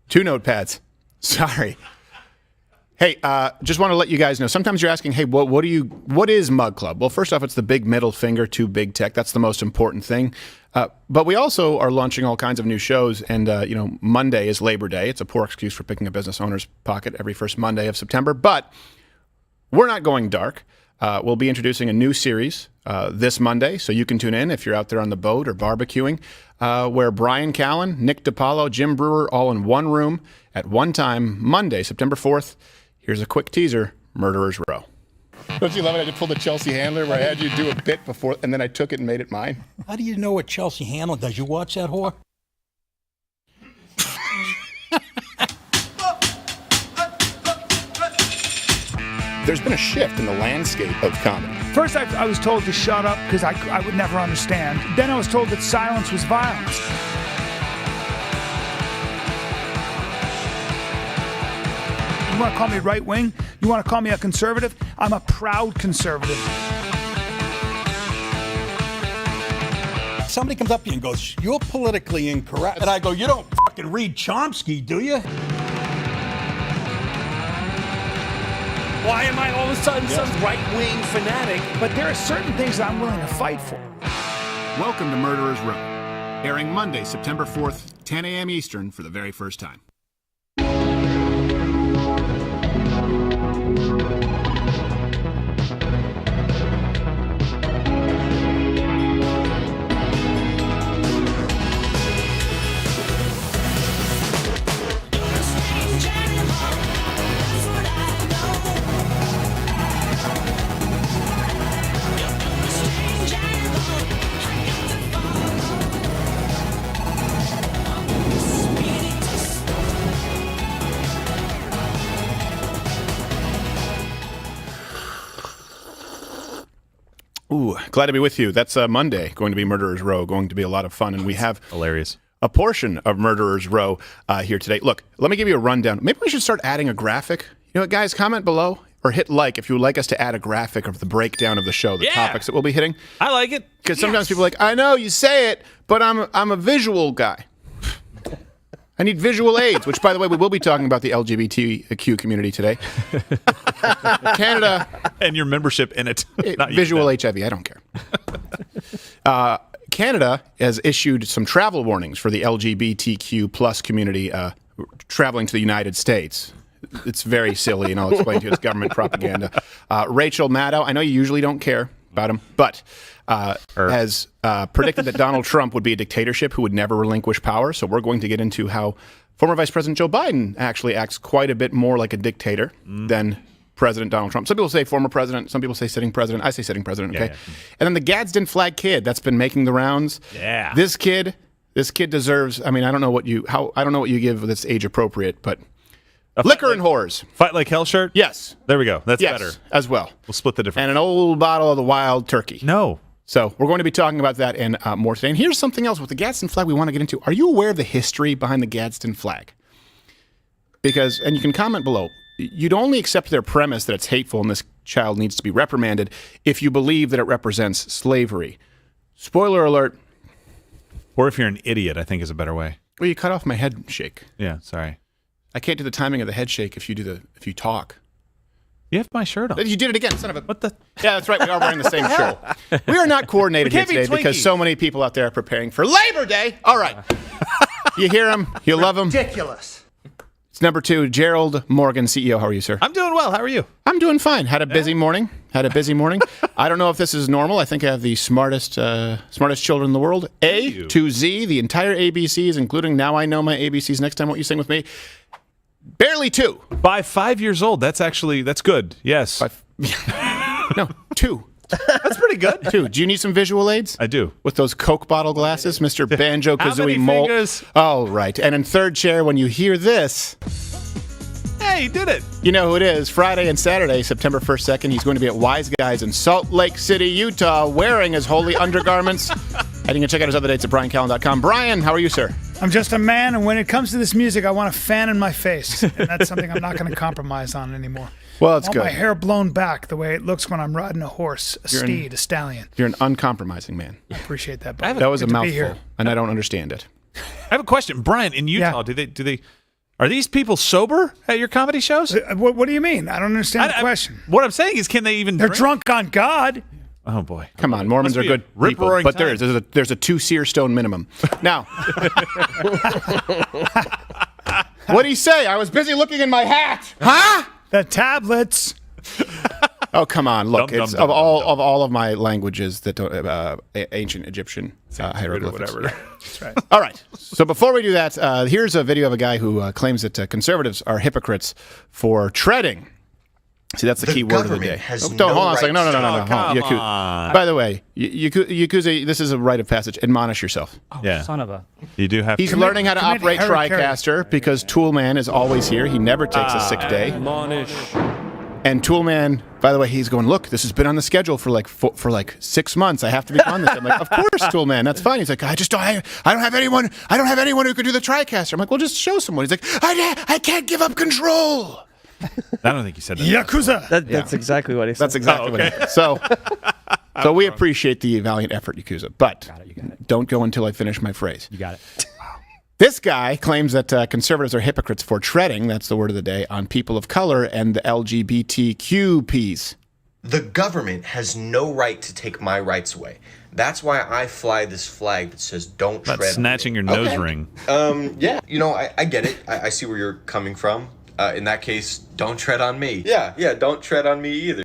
Two notepads. Sorry. Hey, just want to let you guys know. Sometimes you're asking, hey, what is MugClub? Well, first off, it's the big middle finger to big tech. That's the most important thing. But we also are launching all kinds of new shows. And, Monday is Labor Day. It's a poor excuse for picking a business owner's pocket every first Monday of September. But we're not going dark. We'll be introducing a new series this Monday, so you can tune in if you're out there on the boat or barbecuing, where Bryan Callen, Nick DiPaolo, Jim Brewer, all in one room at one time, Monday, September 4th. Here's a quick teaser, Murderer's Row. Don't you love it? I just pulled the Chelsea Handler where I had you do a bit before, and then I took it and made it mine. How do you know what Chelsea Handler does? You watch that whore? There's been a shift in the landscape of comedy. First, I was told to shut up because I would never understand. Then I was told that silence was violence. You want to call me right-wing? You want to call me a conservative? I'm a proud conservative. Somebody comes up to you and goes, "You're politically incorrect." And I go, "You don't fucking read Chomsky, do you?" Why am I all of a sudden some right-wing fanatic? But there are certain things that I'm willing to fight for. Welcome to Murderer's Row, airing Monday, September 4th, 10 a.m. Eastern for the very first time. Ooh, glad to be with you. That's Monday, going to be Murderer's Row, going to be a lot of fun. And we have hilarious a portion of Murderer's Row here today. Look, let me give you a rundown. Maybe we should start adding a graphic. You know what, guys, comment below or hit like if you would like us to add a graphic of the breakdown of the show, the topics that we'll be hitting. I like it. Because sometimes people are like, I know you say it, but I'm a visual guy. I need visual aids, which, by the way, we will be talking about the LGBTQ community today. Canada. And your membership in it. Visual HIV, I don't care. Canada has issued some travel warnings for the LGBTQ plus community traveling to the United States. It's very silly, and I'll explain to you. It's government propaganda. Rachel Maddow, I know you usually don't care about him, but has predicted that Donald Trump would be a dictatorship who would never relinquish power. So we're going to get into how former Vice President Joe Biden actually acts quite a bit more like a dictator than President Donald Trump. Some people say former president. Some people say sitting president. I say sitting president. Okay. Yeah. And then the Gadsden flag kid that's been making the rounds. Yeah. This kid deserves. I mean, I don't know what you give that's age appropriate, but liquor and whores. Fight like hell shirt? Yes. There we go. That's better. As well. We'll split the difference. And an old bottle of the wild turkey. No. So we're going to be talking about that and more today. And here's something else with the Gadsden flag we want to get into. Are you aware of the history behind the Gadsden flag? Because, and you can comment below, you'd only accept their premise that it's hateful and this child needs to be reprimanded if you believe that it represents slavery. Spoiler alert. Or if you're an idiot, I think is a better way. Well, you cut off my head shake. Yeah, sorry. I can't do the timing of the head shake if you talk. You have my shirt on. You did it again, son of a... What the... Yeah, that's right. We are wearing the same shirt. We are not coordinated here today because so many people out there are preparing for Labor Day. All right. You hear him. You love him. Ridiculous. It's number 2, Gerald Morgan, CEO. How are you, sir? I'm doing well. How are you? I'm doing fine. Had a busy morning. I don't know if this is normal. I think I have the smartest children in the world. A to Z, the entire ABCs, including Now I Know My ABCs. Next time, what you sing with me? Barely 2. By 5 years old, that's good. Yes. No, 2. That's pretty good. 2. Do you need some visual aids? I do. With those Coke bottle glasses, Mr. Banjo-Kazooie Mole. Fingers? Oh, right. And in third chair, when you hear this... Hey, he did it. You know who it is. Friday and Saturday, September 1st, 2nd, he's going to be at Wise Guys in Salt Lake City, Utah, wearing his holy undergarments. And you can check out his other dates at bryancallen.com. Brian, how are you, sir? I'm just a man, and when it comes to this music, I want a fan in my face. And that's something I'm not going to compromise on anymore. Well, it's I want good. my hair blown back the way it looks when I'm riding a horse, a steed, a stallion. You're an uncompromising man. I appreciate that. Buddy. That was Good a to be mouthful, here. and I don't understand it. I have a question, Brian. In Utah, Yeah. do they? Are these people sober at your comedy shows? What do you mean? I don't understand the question. What I'm saying is, can they even? They're drink? drunk on God. Oh boy! Come on, Mormons Must are be a good people, rip-roaring but time. there's a 2 seer stone minimum. Now, what'd he say? I was busy looking in my hat. Huh? The tablets. Oh, come on! Look, Dum, it's dum, of all of my languages that don't, ancient Egyptian hieroglyphics. Whatever. That's right. All right. So before we do that, here's a video of a guy who claims that conservatives are hypocrites for treading. See, that's the key word of the government day. has Hold no on a second. No. right to- Hold on. come Yaku- on. By the way, Yakuza, this is a rite of passage. Admonish yourself. Yeah, Son of a. you do have. He's to. learning how to commit operate hara-kiri. TriCaster because Toolman is always here. He never takes a sick day. And Toolman, by the way, he's going, look, this has been on the schedule for like 6 months. I have to be on this. I'm like, of course, Toolman, that's fine. He's like, I don't have anyone who could do the TriCaster. I'm like, well, just show someone. He's like, I can't give up control. I don't think you said that. Yakuza. That's exactly what he said. That's exactly what it is. So we appreciate the valiant effort, Yakuza, but You got it. don't go until I finish my phrase. You got it. This guy claims that conservatives are hypocrites for treading, that's the word of the day, on people of color and the LGBTQPs. The government has no right to take my rights away. That's why I fly this flag that says "Don't tread." That's on snatching me. your nose Okay. ring. Yeah, I get it. I see where you're coming from. In that case, don't tread on me. Yeah, don't tread on me either.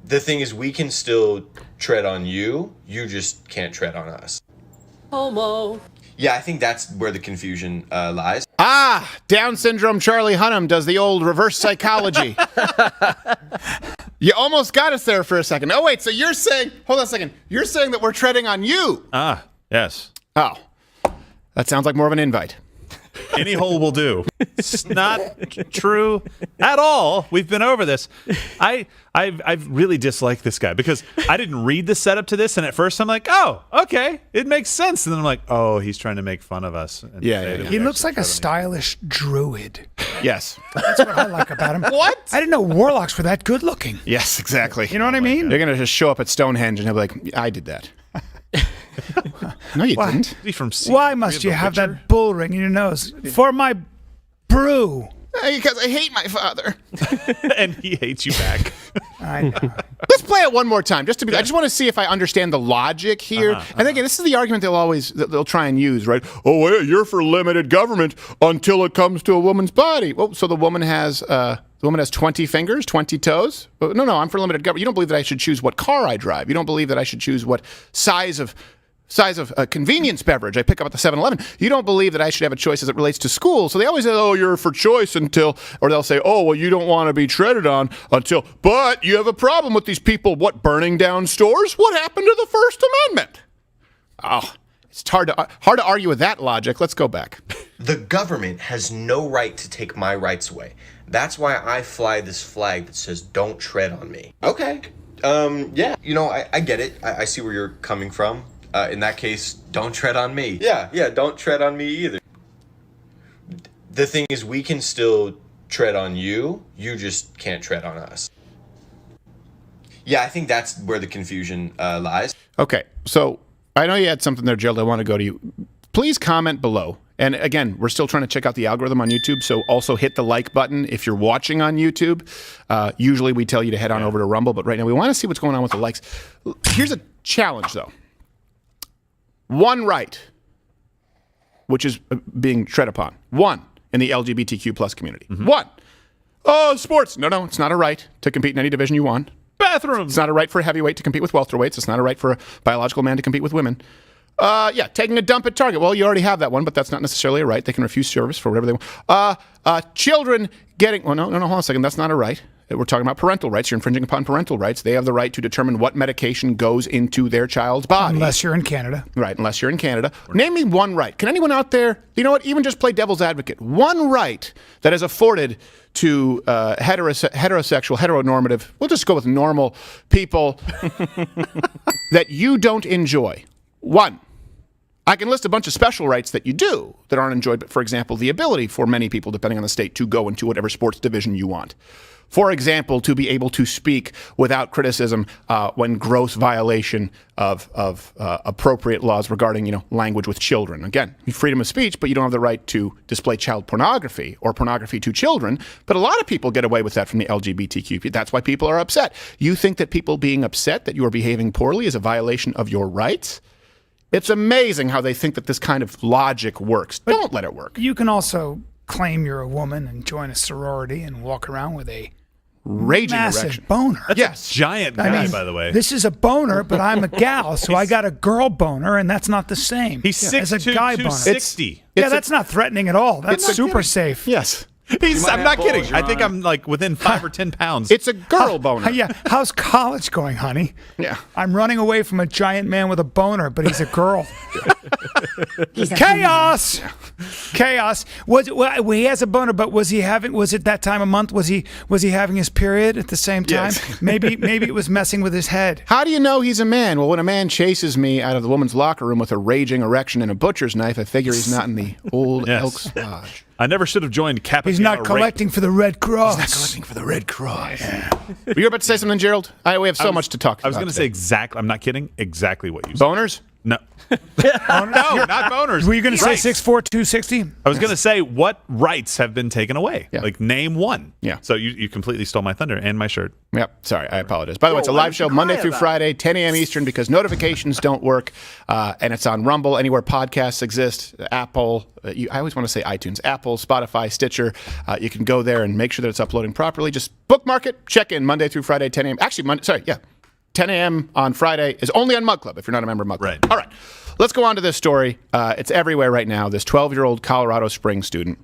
The thing is, we can still tread on you. You just can't tread on us. Homo. Yeah, I think that's where the confusion lies. Ah, Down syndrome Charlie Hunnam does the old reverse psychology. You almost got us there for a second. Oh, wait, so you're saying, hold on a second, you're saying that we're treading on you. Ah, yes. Oh, that sounds like more of an invite. Any hole will do. It's not true at all. We've been over this. I've really disliked this guy because I didn't read the setup to this, and at first I'm like, oh, okay, it makes sense, and then I'm like, oh, he's trying to make fun of us. And Yeah, say yeah, that yeah. we He looks actually like a tread on stylish druid. Yes. That's what I like about him. What? I didn't know warlocks were that good looking. Yes, exactly. You know what I mean? You're going to just show up at Stonehenge and he'll be like, I did that. No, you Why? didn't. you. He's from Why must you have that bull ring in your nose? For my brew. Because I hate my father. And he hates you back. I know. Let's play it one more time, just to be. I just want to see if I understand the logic here. And again, this is the argument they'll try and use, right? Oh, yeah, you're for limited government until it comes to a woman's body. Well, so the woman has 20 fingers, 20 toes. No, I'm for limited government. You don't believe that I should choose what car I drive. You don't believe that I should choose what size of a convenience beverage I pick up at the 7-Eleven. You don't believe that I should have a choice as it relates to school. So they always say, oh, you're for choice until, or they'll say, oh, well, you don't want to be treaded on until, but you have a problem with these people, burning down stores? What happened to the First Amendment? Oh, it's hard to argue with that logic. Let's go back. The government has no right to take my rights away. That's why I fly this flag that says "Don't tread on me." Okay. Yeah. I get it. I see where you're coming from. In that case, don't tread on me. Yeah. Don't tread on me either. The thing is, we can still tread on you. You just can't tread on us. Yeah, I think that's where the confusion lies. Okay, so I know you had something there, Jill. I want to go to you. Please comment below. And again, we're still trying to check out the algorithm on YouTube, so also hit the like button if you're watching on YouTube. Usually we tell you to head on over to Rumble, but right now we want to see what's going on with the likes. Here's a challenge, though. One right, which is being tread upon. One in the LGBTQ plus community. One. Oh, sports. No, it's not a right to compete in any division you want. Bathrooms. It's not a right for a heavyweight to compete with welterweights. It's not a right for a biological man to compete with women. Taking a dump at Target. Well, you already have that one, but that's not necessarily a right. They can refuse service for whatever they want. Children getting... Well, no, hold on a second. That's not a right. We're talking about parental rights. You're infringing upon parental rights. They have the right to determine what medication goes into their child's body. Unless you're in Canada. Right, unless you're in Canada. Name me one right. Can anyone out there, you know what, even just play devil's advocate. One right that is afforded to heterosexual, heteronormative, we'll just go with normal people that you don't enjoy. One. I can list a bunch of special rights that you do that aren't enjoyed, but for example, the ability for many people, depending on the state, to go into whatever sports division you want. For example, to be able to speak without criticism when gross violation of appropriate laws regarding, language with children. Again, freedom of speech, but you don't have the right to display child pornography or pornography to children. But a lot of people get away with that from the LGBTQ. That's why people are upset. You think that people being upset that you are behaving poorly is a violation of your rights? It's amazing how they think that this kind of logic works. But don't let it work. You can also claim you're a woman and join a sorority and walk around with a raging massive erection. boner. Yes. Giant guy, by the way. This is a boner, but I'm a gal, so I got a girl boner, and that's not the same. He's as a 6'2", guy boner. 260. That's not threatening at all. That's super kidding. safe. Yes. I'm not kidding. I think I'm like within 5 or 10 pounds. It's a girl boner. Yeah. How's college going, honey? Yeah. I'm running away from a giant man with a boner, but he's a girl. Chaos. Chaos. He has a boner, but was it that time of month? Was he having his period at the same time? Yes. Maybe it was messing with his head. How do you know he's a man? Well, when a man chases me out of the woman's locker room with a raging erection and a butcher's knife, I figure he's not in the old Elks Lodge. I never should have joined Kappa. He's not collecting for the Red Cross. He's not collecting for the Red Cross. Yeah. You were about to say something, Gerald? We have so much to talk about. I was going to say exactly. I'm not kidding. Exactly what you said. Boners? No. No, not boners. Were you going to say Rights. 6'4", 260? I was going to say what rights have been taken away. Yeah. Like name one. Yeah. So you completely stole my thunder and my shirt. Yep. Sorry, I apologize. By the way, it's a live show Monday through Friday, 10 a.m. Eastern, because notifications don't work, and it's on Rumble, anywhere podcasts exist, Apple. I always want to say iTunes, Apple, Spotify, Stitcher. You can go there and make sure that it's uploading properly. Just bookmark it, check in Monday through Friday, 10 a.m. Actually, 10 a.m. on Friday is only on MugClub if you're not a member of MugClub. Right. All right. Let's go on to this story. It's everywhere right now. This 12-year-old Colorado Springs student,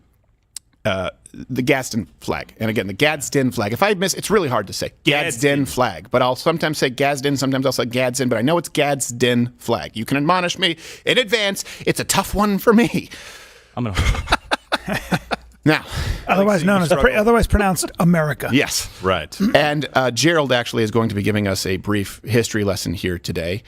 the Gadsden flag. And again, the Gadsden flag. If I miss, it's really hard to say. Gadsden flag. But I'll sometimes say Gadsden, sometimes I'll say Gadsden, but I know it's Gadsden flag. You can admonish me in advance. It's a tough one for me. I'm going to. Now, otherwise pronounced America. yes. Right. And Gerald actually is going to be giving us a brief history lesson here today.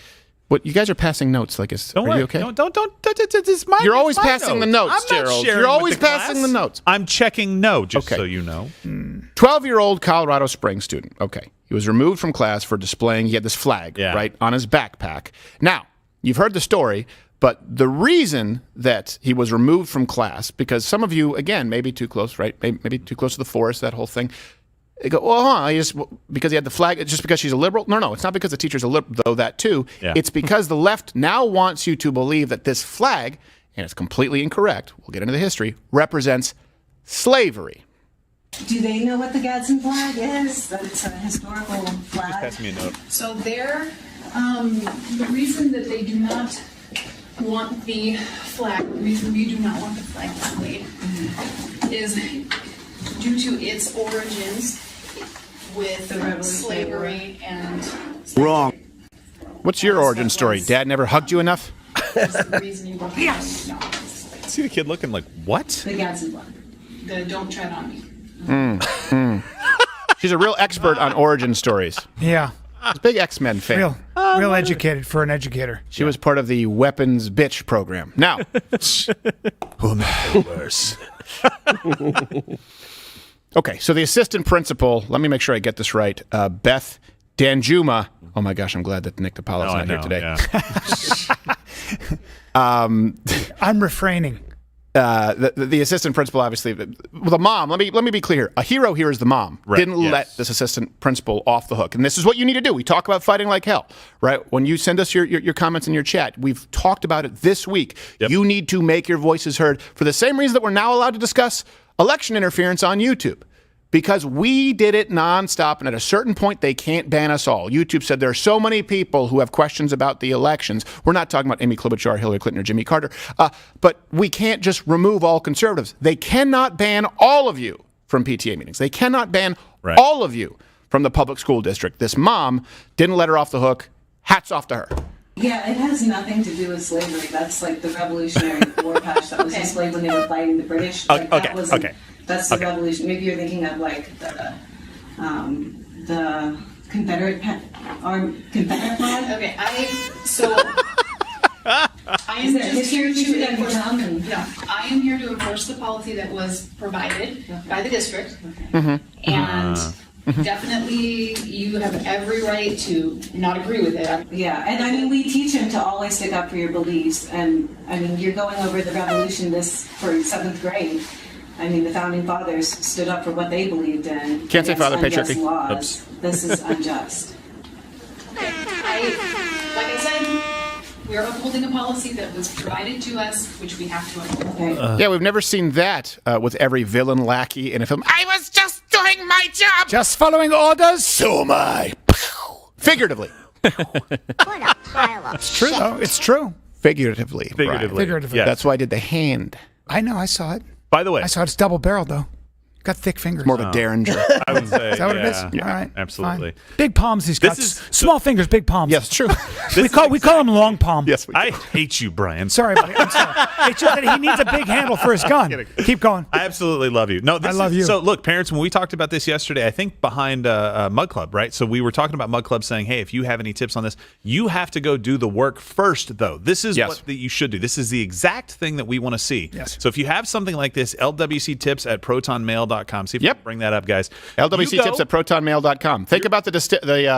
What, you guys are passing notes. Like, Don't are worry. you okay? Don't. It's my, You're always it's my passing the notes, I'm not Gerald. sharing You're with always the passing class. the notes. I'm checking no, just Okay. so you know. 12-year-old Colorado Springs student. Okay. He was removed from class for displaying, he had this flag, right, on his backpack. Now, you've heard the story, but the reason that he was removed from class, because some of you, again, maybe too close, right? Maybe too close to the forest, that whole thing. They go, because he had the flag, it's just because she's a liberal? No, it's not because the teacher's a liberal, though that too. Yeah. It's because the left now wants you to believe that this flag, and it's completely incorrect, we'll get into the history, represents slavery. Do they know what the Gadsden flag is? That it's a historical flag? Pass me a note. So the reason that they do not want the flag, the reason we do not want the flag displayed is due to its origins with slavery and... Wrong. What's your origin story? Dad never hugged you enough? That's the reason you want Yes. See the kid looking like, what? The Gadsden flag. the don't tread on me. She's a real expert on origin stories. Yeah. She's a big X-Men fan. Real educated for an educator. She was part of the Weapons Bitch program. Now, who am I worse? Okay, so the assistant principal, let me make sure I get this right, Beth Danjuma. Oh my gosh, I'm glad that Nick DiPaolo's not here today. Yeah. I'm refraining. The assistant principal, obviously, the mom. Let me be clear. A hero here is the mom. Right, Didn't let this assistant principal off the hook, and this is what you need to do. We talk about fighting like hell, right? When you send us your comments in your chat, we've talked about it this week. Yep. You need to make your voices heard for the same reason that we're now allowed to discuss election interference on YouTube. Because we did it nonstop, and at a certain point, they can't ban us all. YouTube said there are so many people who have questions about the elections. We're not talking about Amy Klobuchar, Hillary Clinton, or Jimmy Carter. But we can't just remove all conservatives. They cannot ban all of you from PTA meetings. They cannot ban all of you from the public school district. This mom didn't let her off the hook. Hats off to her. Yeah, it has nothing to do with slavery. That's like the Revolutionary War patch that was displayed when they were fighting the British. Like, That's the revolution. Maybe you're thinking of like the Confederate flag. Okay, so I Is am there just here history to that enforce. come and- No, I am here to enforce the policy that was provided by the district, and definitely you have every right to not agree with it. Yeah, and I mean, we teach him to always stick up for your beliefs, and I mean, you're going over the revolution for 7th grade. I mean, the founding fathers stood up for what they believed in. Can't say against father unjust patriarchy. laws. Oops. This is unjust. Like I said, we are upholding a policy that was provided to us, which we have to uphold. Okay. Yeah, we've never seen that with every villain lackey in a film. I was just doing my job. Just following orders. So am I. Figuratively. It's true, though. It's true. Figuratively. Brian. Figuratively. Figuratively. Yes. That's why I did the hand. I know. I saw it. By the way, I saw it's double-barreled, though. Got thick fingers. More of a derringer. I would say, Is that what yeah, it is? All right. absolutely. Fine. Big palms he's got. is- Small fingers, big palms. Yes, true. We call him long palm. Yes, we do. I hate you, Brian. Sorry, buddy. I'm sorry. It's just that he needs a big handle for his gun. Keep going. I absolutely love you. No, this I love is, you. So look, parents, when we talked about this yesterday, I think behind MugClub, right? So we were talking about MugClub saying, hey, if you have any tips on this, you have to go do the work first, though. This is Yes. what you should do. This is the exact thing that we want to see. Yes. So if you have something like this, lwctips@protonmail.com. See if you Yep. can bring that up, guys. LWC You go- tips at protonmail.com. Think about the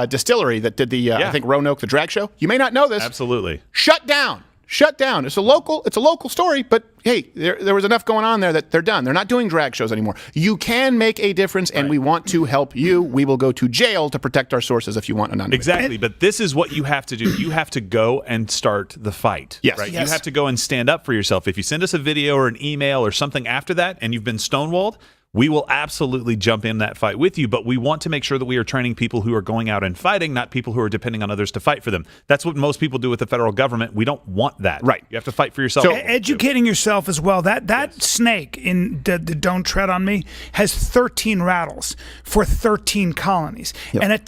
distillery that did the, I think, Roanoke, the drag show. You may not know this. Absolutely. Shut down. Shut down. It's a local story, but hey, there was enough going on there that they're done. They're not doing drag shows anymore. You can make a difference, and we want to help you. We will go to jail to protect our sources if you want anonymity. Exactly, but this is what you have to do. You have to go and start the fight. Yes. Right? Yes. You have to go and stand up for yourself. If you send us a video or an email or something after that and you've been stonewalled, we will absolutely jump in that fight with you, but we want to make sure that we are training people who are going out and fighting, not people who are depending on others to fight for them. That's what most people do with the federal government. We don't want that. Right. You have to fight for yourself. So- Educating yourself as well. That snake in the Don't Tread on Me has 13 rattles for 13 colonies. And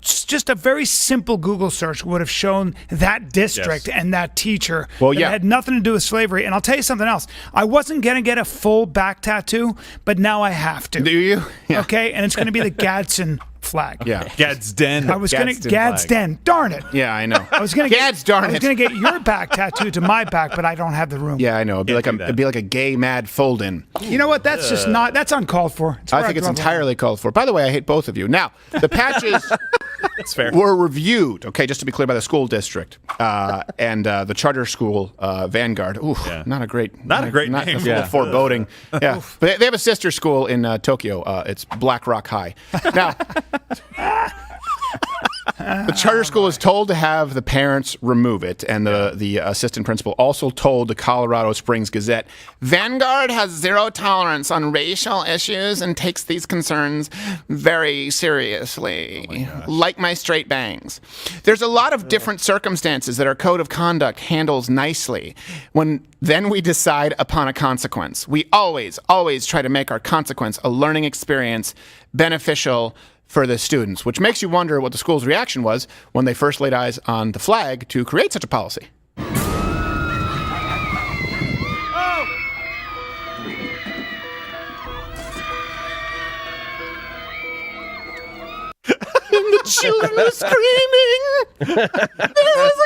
just a very simple Google search would have shown that district and that teacher. Well, that yeah. had nothing to do with slavery. And I'll tell you something else. I wasn't going to get a full back tattoo, but now I have to. Do you? Yeah. Okay? And it's going to be the Gadsden flag. Yeah. I Gadsden. was going to Gadsden Gadsden. Darn it. Yeah, I know. I was going to Gads, darn I was it. going to get your back tattooed to my back, but I don't have the room. Yeah, I know. It'd be like a gay mad fold-in. You know what? That's just not. That's uncalled for. I think it's entirely called for. By the way, I hate both of you. Now, the patches That's fair. were reviewed, okay, just to be clear, by the school district and the charter school, Vanguard. Ooh, not a great Not a great name. It's a little Yeah. foreboding. Yeah, but they have a sister school in Tokyo. It's Black Rock High. Now, the charter school is told to have the parents remove it, and the assistant principal also told the Colorado Springs Gazette, Vanguard has zero tolerance on racial issues and takes these concerns very seriously, like my straight bangs. There's a lot of different circumstances that our code of conduct handles nicely. Then we decide upon a consequence. We always try to make our consequence a learning experience beneficial for the students, which makes you wonder what the school's reaction was when they first laid eyes on the flag to create such a policy. And the children were screaming. There was a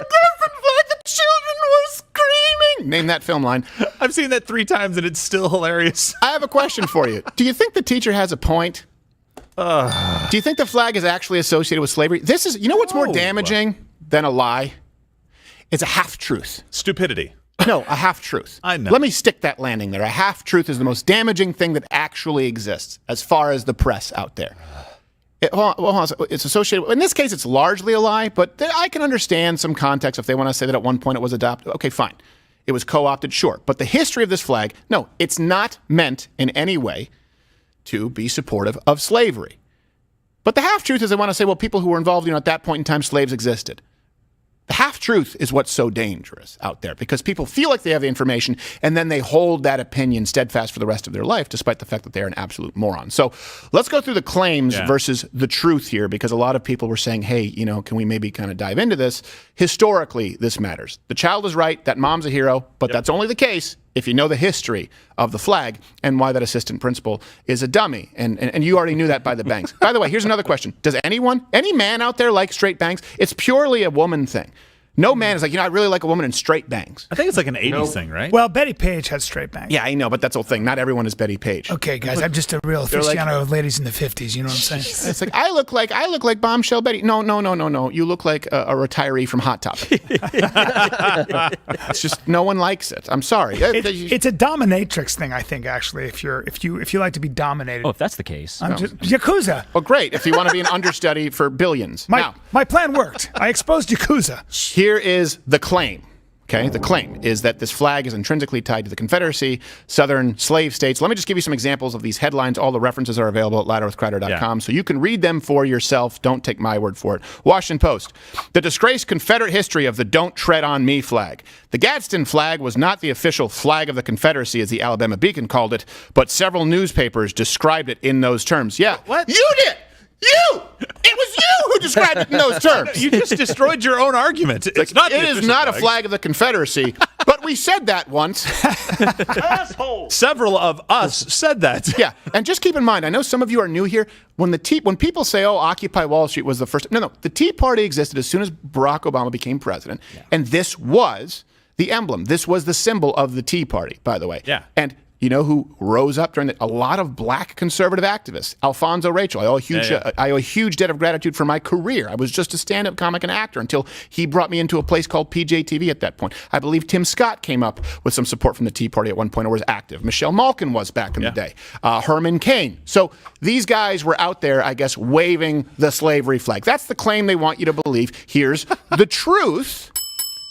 different flag. The children were screaming. Name that film line. I've seen that 3 times and it's still hilarious. I have a question for you. Do you think the teacher has a point? Do you think the flag is actually associated with slavery? This is, you know what's more damaging than a lie? It's a half-truth. Stupidity. No, a half-truth. I know. Let me stick that landing there. A half-truth is the most damaging thing that actually exists as far as the press out there. It's associated, in this case, it's largely a lie, but I can understand some context if they want to say that at one point it was adopted. Okay, fine. It was co-opted, sure. But the history of this flag, no, it's not meant in any way to be supportive of slavery. But the half-truth is they want to say, well, people who were involved, at that point in time, slaves existed. The half-truth is what's so dangerous out there because people feel like they have the information and then they hold that opinion steadfast for the rest of their life despite the fact that they're an absolute moron. So let's go through the claims versus the truth here because a lot of people were saying, hey, can we maybe kind of dive into this? Historically, this matters. The child is right, that mom's a hero, but that's only the case if you know the history of the flag and why that assistant principal is a dummy. And you already knew that by the bangs. By the way, here's another question. Does any man out there like straight bangs? It's purely a woman thing. No man is like, I really like a woman in straight bangs. I think it's like an 80s thing, right? Well, Betty Page had straight bangs. Yeah, I know, but that's the whole thing. Not everyone is Betty Page. Okay, guys, I'm just a real aficionado of ladies in the 50s. You know what I'm saying? It's like I look like Bombshell Betty. No. You look like a retiree from Hot Topic. It's just no one likes it. I'm sorry. It's a dominatrix thing, I think. Actually, if you like to be dominated. Oh, if that's the case. I'm just Yakuza. Well, great. If you want to be an understudy for billions. My plan worked. I exposed Yakuza. Here is the claim. Okay, the claim is that this flag is intrinsically tied to the Confederacy, Southern slave states. Let me just give you some examples of these headlines. All the references are available at louderwithcrowder.com, so you can read them for yourself. Don't take my word for it. Washington Post. The disgraced Confederate history of the Don't Tread on Me flag. The Gadsden flag was not the official flag of the Confederacy, as the Alabama Beacon called it, but several newspapers described it in those terms. Yeah. What? You did! You! It was you who described it in those terms. You just destroyed your own argument. It's not. It is not a flag of the Confederacy, but we said that once. Asshole. Several of us said that. Yeah, and just keep in mind, I know some of you are new here. When people say, "Oh, Occupy Wall Street was the first," no, the Tea Party existed as soon as Barack Obama became president, and this was the emblem. This was the symbol of the Tea Party, by the way. Yeah. And you know who rose up during a lot of black conservative activists? Alfonso Rachel. I owe a huge debt of gratitude for my career. I was just a stand-up comic and actor until he brought me into a place called PJTV at that point. I believe Tim Scott came up with some support from the Tea Party at one point or was active. Michelle Malkin was back in the day. Herman Cain. So these guys were out there, I guess, waving the slavery flag. That's the claim they want you to believe. Here's the truth.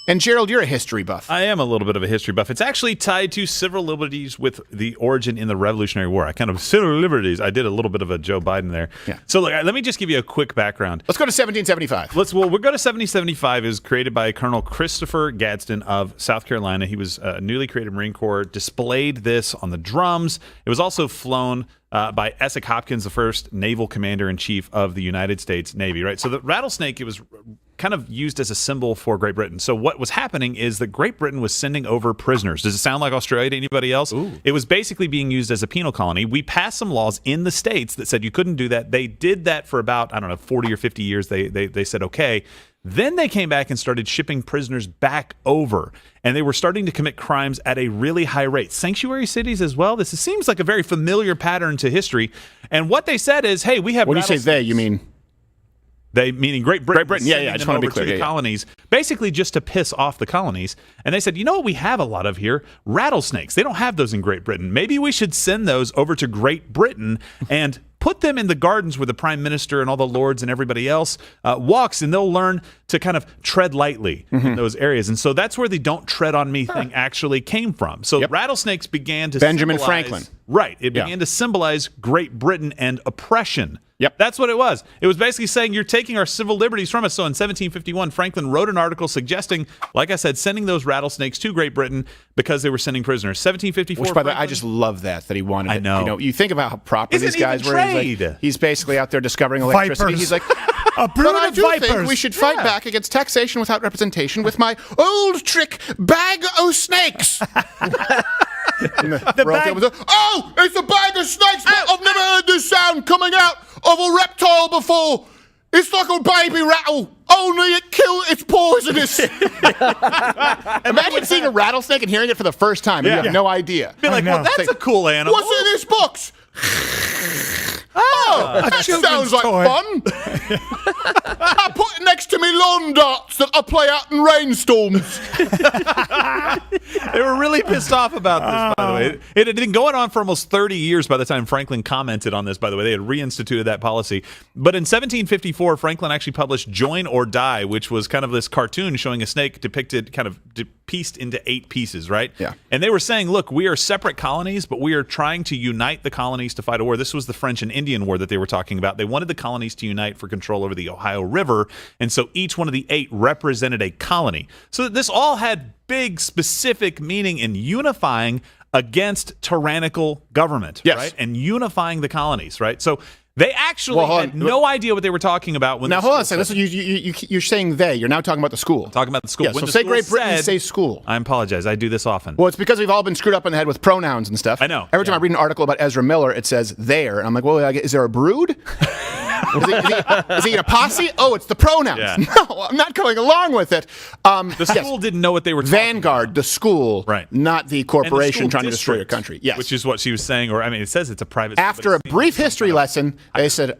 And Gerald, you're a history buff. I am a little bit of a history buff. It's actually tied to civil liberties with the origin in the Revolutionary War. Civil liberties. I did a little bit of a Joe Biden there. Yeah. So look, let me just give you a quick background. Let's go to 1775. We'll go to 1775. It was created by Colonel Christopher Gadsden of South Carolina. He was a newly created Marine Corps, displayed this on the drums. It was also flown by Essex Hopkins, the first naval commander-in-chief of the United States Navy, right? So the rattlesnake, it was kind of used as a symbol for Great Britain. So what was happening is that Great Britain was sending over prisoners. Does it sound like Australia to anybody else? Ooh. It was basically being used as a penal colony. We passed some laws in the states that said you couldn't do that. They did that for about, 40 or 50 years. They said, okay. Then they came back and started shipping prisoners back over, and they were starting to commit crimes at a really high rate. Sanctuary cities as well. This seems like a very familiar pattern to history. And what they said is, hey, we have... When you say they, you mean... They, meaning Great Britain. Great Britain, yeah. I just want to be clear. The colonies, basically just to piss off the colonies. And they said, you know what we have a lot of here? Rattlesnakes. They don't have those in Great Britain. Maybe we should send those over to Great Britain and put them in the gardens where the prime minister and all the lords and everybody else walks, and they'll learn to kind of tread lightly in those areas. And so that's where the "don't tread on me" thing actually came from. So rattlesnakes began to Benjamin Franklin. Right. It began to symbolize Great Britain and oppression. Yep. That's what it was. It was basically saying you're taking our civil liberties from us. So in 1751, Franklin wrote an article suggesting, like I said, sending those rattlesnakes to Great Britain because they were sending prisoners. 1754. Which, by the way, I just love that he wanted it. I know. You know, you think about how proper these guys were. He's basically out there discovering electricity. Vipers. He's like, a brood I of do vipers. think we should fight back against taxation without representation with my old trick, bag o' snakes. The bag. Oh, it's a bag of snakes, but I've never heard this sound coming out of a reptile before. It's like a baby rattle, only it's poisonous. Imagine seeing a rattlesnake and hearing it for the first time. And you have no idea. Be like, well, that's a cool animal. What's in this box? Oh, that sounds like fun. I put it next to me lawn darts that I play out in rainstorms. They were really pissed off about this, by the way. It had been going on for almost 30 years by the time Franklin commented on this, by the way. They had reinstituted that policy. But in 1754, Franklin actually published Join or Die, which was kind of this cartoon showing a snake depicted kind of pieced into 8 pieces, right? Yeah. And they were saying, look, we are separate colonies, but we are trying to unite the colonies to fight a war. This was the French and Indian War that they were talking about. They wanted the colonies to unite for control over the Ohio River, and so each one of the 8 represented a colony. So this all had big specific meaning in unifying against tyrannical government, right? And unifying the colonies, right? So they actually had no idea what they were talking about. Now, hold on a second. Listen, you're saying they. You're now talking about the school. I'm talking about the school. Yeah, so say Great Britain, say school. I apologize. I do this often. Well, it's because we've all been screwed up in the head with pronouns and stuff. I know. Every time I read an article about Ezra Miller, it says there. And I'm like, well, is there a brood? Is he in a posse? Oh, it's the pronouns. Yeah. No, I'm not going along with it. The school didn't know what they were talking Vanguard, about. the school, Right. not the And the corporation school trying to destroy your district, country. Yes. Which is what she was saying, or I mean, it says it's a private. After a brief history lesson, they said,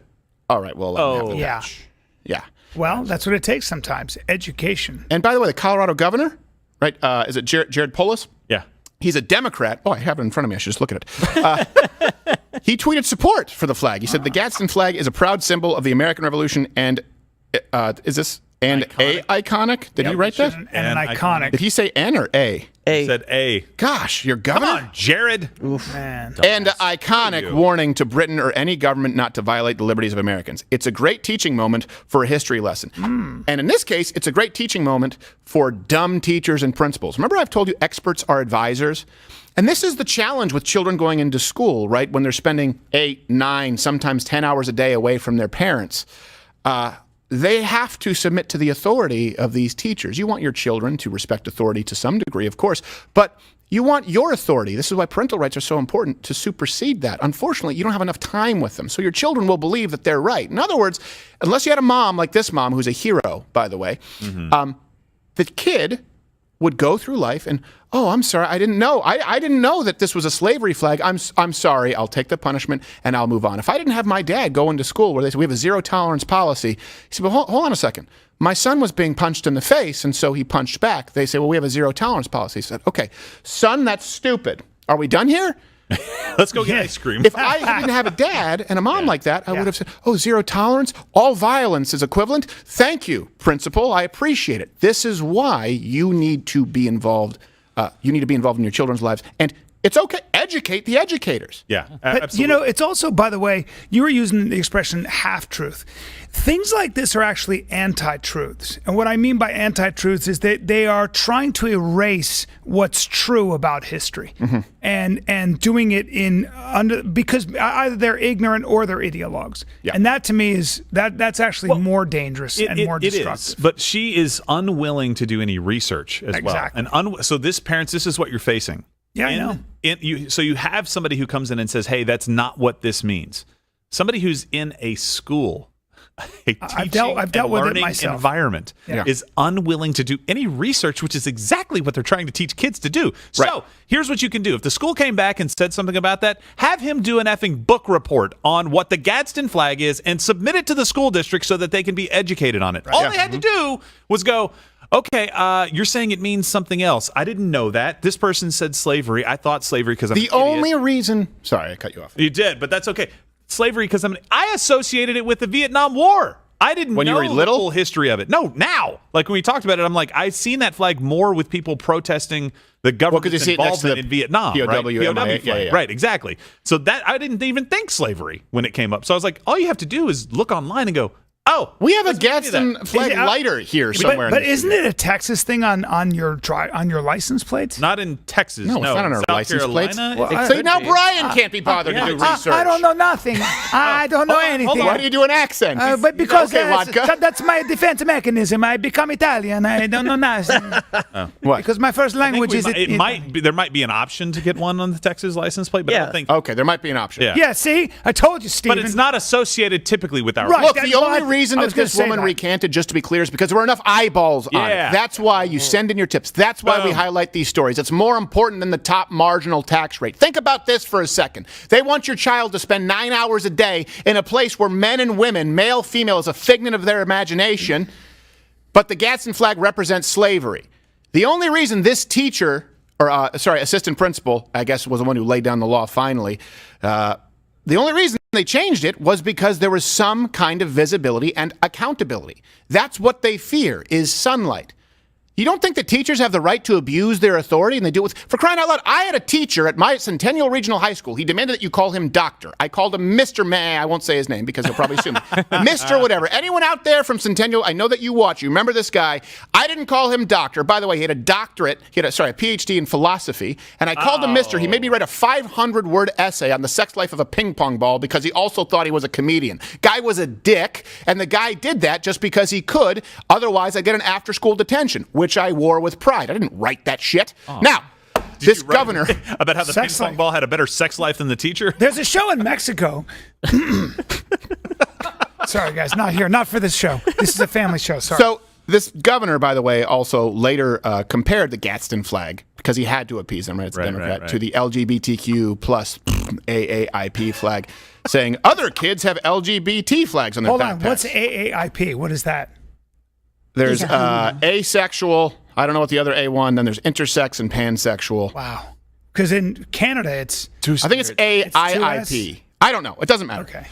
all right, well, let me have the Yeah. bench. Yeah. Well, that's what it takes sometimes. Education. And by the way, the Colorado governor, right, is it Jared Polis? Yeah. He's a Democrat. Oh, I have it in front of me. I should just look at it. He tweeted support for the flag. He said the Gadsden flag is a proud symbol of the American Revolution and is this and iconic? Did he write that? And an iconic. Did he say N or A? He said A. Gosh, your Come governor. on, Jared. Man. And iconic warning to Britain or any government not to violate the liberties of Americans. It's a great teaching moment for a history lesson. And in this case, it's a great teaching moment for dumb teachers and principals. Remember I've told you experts are advisors? And this is the challenge with children going into school, right? When they're spending 8, 9, sometimes 10 hours a day away from their parents. They have to submit to the authority of these teachers. You want your children to respect authority to some degree, of course, but you want your authority. This is why parental rights are so important, to supersede that. Unfortunately, you don't have enough time with them, so your children will believe that they're right. In other words, unless you had a mom like this mom, who's a hero, by the way, the kid would go through life and, oh, I'm sorry, I didn't know. I didn't know that this was a slavery flag. I'm sorry, I'll take the punishment and I'll move on. If I didn't have my dad go into school where they said, we have a zero tolerance policy, he said, well, hold on a second. My son was being punched in the face, and so he punched back. They say, well, we have a zero tolerance policy. He said, okay, son, that's stupid. Are we done here? Let's go get ice cream. If I didn't have a dad and a mom like that, I would have said, oh, zero tolerance, all violence is equivalent. Thank you, principal. I appreciate it. This is why you need to be involved. You need to be involved in your children's lives. And it's okay. Educate the educators. Yeah, But, absolutely. it's also, by the way, you were using the expression half-truth. Things like this are actually anti-truths. And what I mean by anti-truths is that they are trying to erase what's true about history and doing it because either they're ignorant or they're ideologues. Yeah. And that to me is that's actually more dangerous and more destructive. It is, but she is unwilling to do any research as Exactly. well. And so this is what you're facing. Yeah, I know. So you have somebody who comes in and says, hey, that's not what this means. Somebody who's in a school, a teaching I've dealt and with it learning myself. environment Yeah. is unwilling to do any research, which is exactly what they're trying to teach kids to do. So here's what you can do. If the school came back and said something about that, have him do an effing book report on what the Gadsden flag is and submit it to the school district so that they can be educated on it. All they had to do was go, okay, you're saying it means something else. I didn't know that. This person said slavery. I thought slavery because I'm an The idiot. only reason, sorry, I cut you off. You did, but that's okay. Slavery because I associated it with the Vietnam War. I didn't When you know were the little? full history of it. No, now. Like when we talked about it, I'm like, I've seen that flag more with people protesting the government's you see it next to involvement the in Vietnam. POW, right? MIA, flag. yeah. Right, exactly. So that I didn't even think slavery when it came up. So I was like, all you have to do is look online and go, oh, We have a let's do Gadsden that. flag lighter here somewhere. But in the isn't studio. it a Texas thing on your license plates? Not in Texas. No, it's not on our South license plates. Carolina. Well, So now Brian can't be bothered to do research. I don't know nothing. I don't know anything. Why do you do an accent? But because Okay, Vodka. that's my defense mechanism. I become Italian. I don't know nothing. What? Because my first I think language is there might be an option to get one on the Texas license plate, but I don't think. Okay, there might be an option. Yeah. Yeah, see? I told you, Stephen. But it's not associated typically with our. Right. Look, That's the only what reason I that was gonna this say woman that. recanted, just to be clear, is because there were enough eyeballs on it. Yeah. That's why you send in your tips. That's why we Boom. highlight these stories. It's more important than the top marginal tax rate. Think about this for a second. They want your child to spend 9 hours a day in a place where men and women, male, female, is a figment of their imagination, but the Gadsden flag represents slavery. The only reason this teacher, assistant principal, I guess was the one who laid down the law finally, the only reason they changed it was because there was some kind of visibility and accountability. That's what they fear, is sunlight. You don't think that teachers have the right to abuse their authority, and they do it for crying out loud? I had a teacher at my Centennial Regional High School. He demanded that you call him doctor. I called him Mr. May. I won't say his name because he'll probably sue me. Mr. whatever. Anyone out there from Centennial, I know that you watch. You remember this guy. I didn't call him doctor. By the way, he had a doctorate. He had a PhD in philosophy. And I called him Mr. He made me write a 500-word essay on the sex life of a ping pong ball because he also thought he was a comedian. Guy was a dick, and the guy did that just because he could. Otherwise, I get an after-school detention, which I wore with pride. I didn't write that shit. Now, this governor... About how the ping Sex pong life. ball had a better sex life than the teacher? There's a show in Mexico. Sorry, guys, not here, not for this show. This is a family show. Sorry. So this governor, by the way, also later compared the Gadsden flag, because he had to appease them, right? It's a Democrat, to the LGBTQ plus AAIP flag, saying other kids have LGBT flags on their backpacks. Hold on, what's AAIP? What is that? There's asexual. I don't know what the other A1. Then there's intersex and pansexual. Wow. Because in Canada, it's I think it's AIIP. I don't know. It doesn't matter. okay.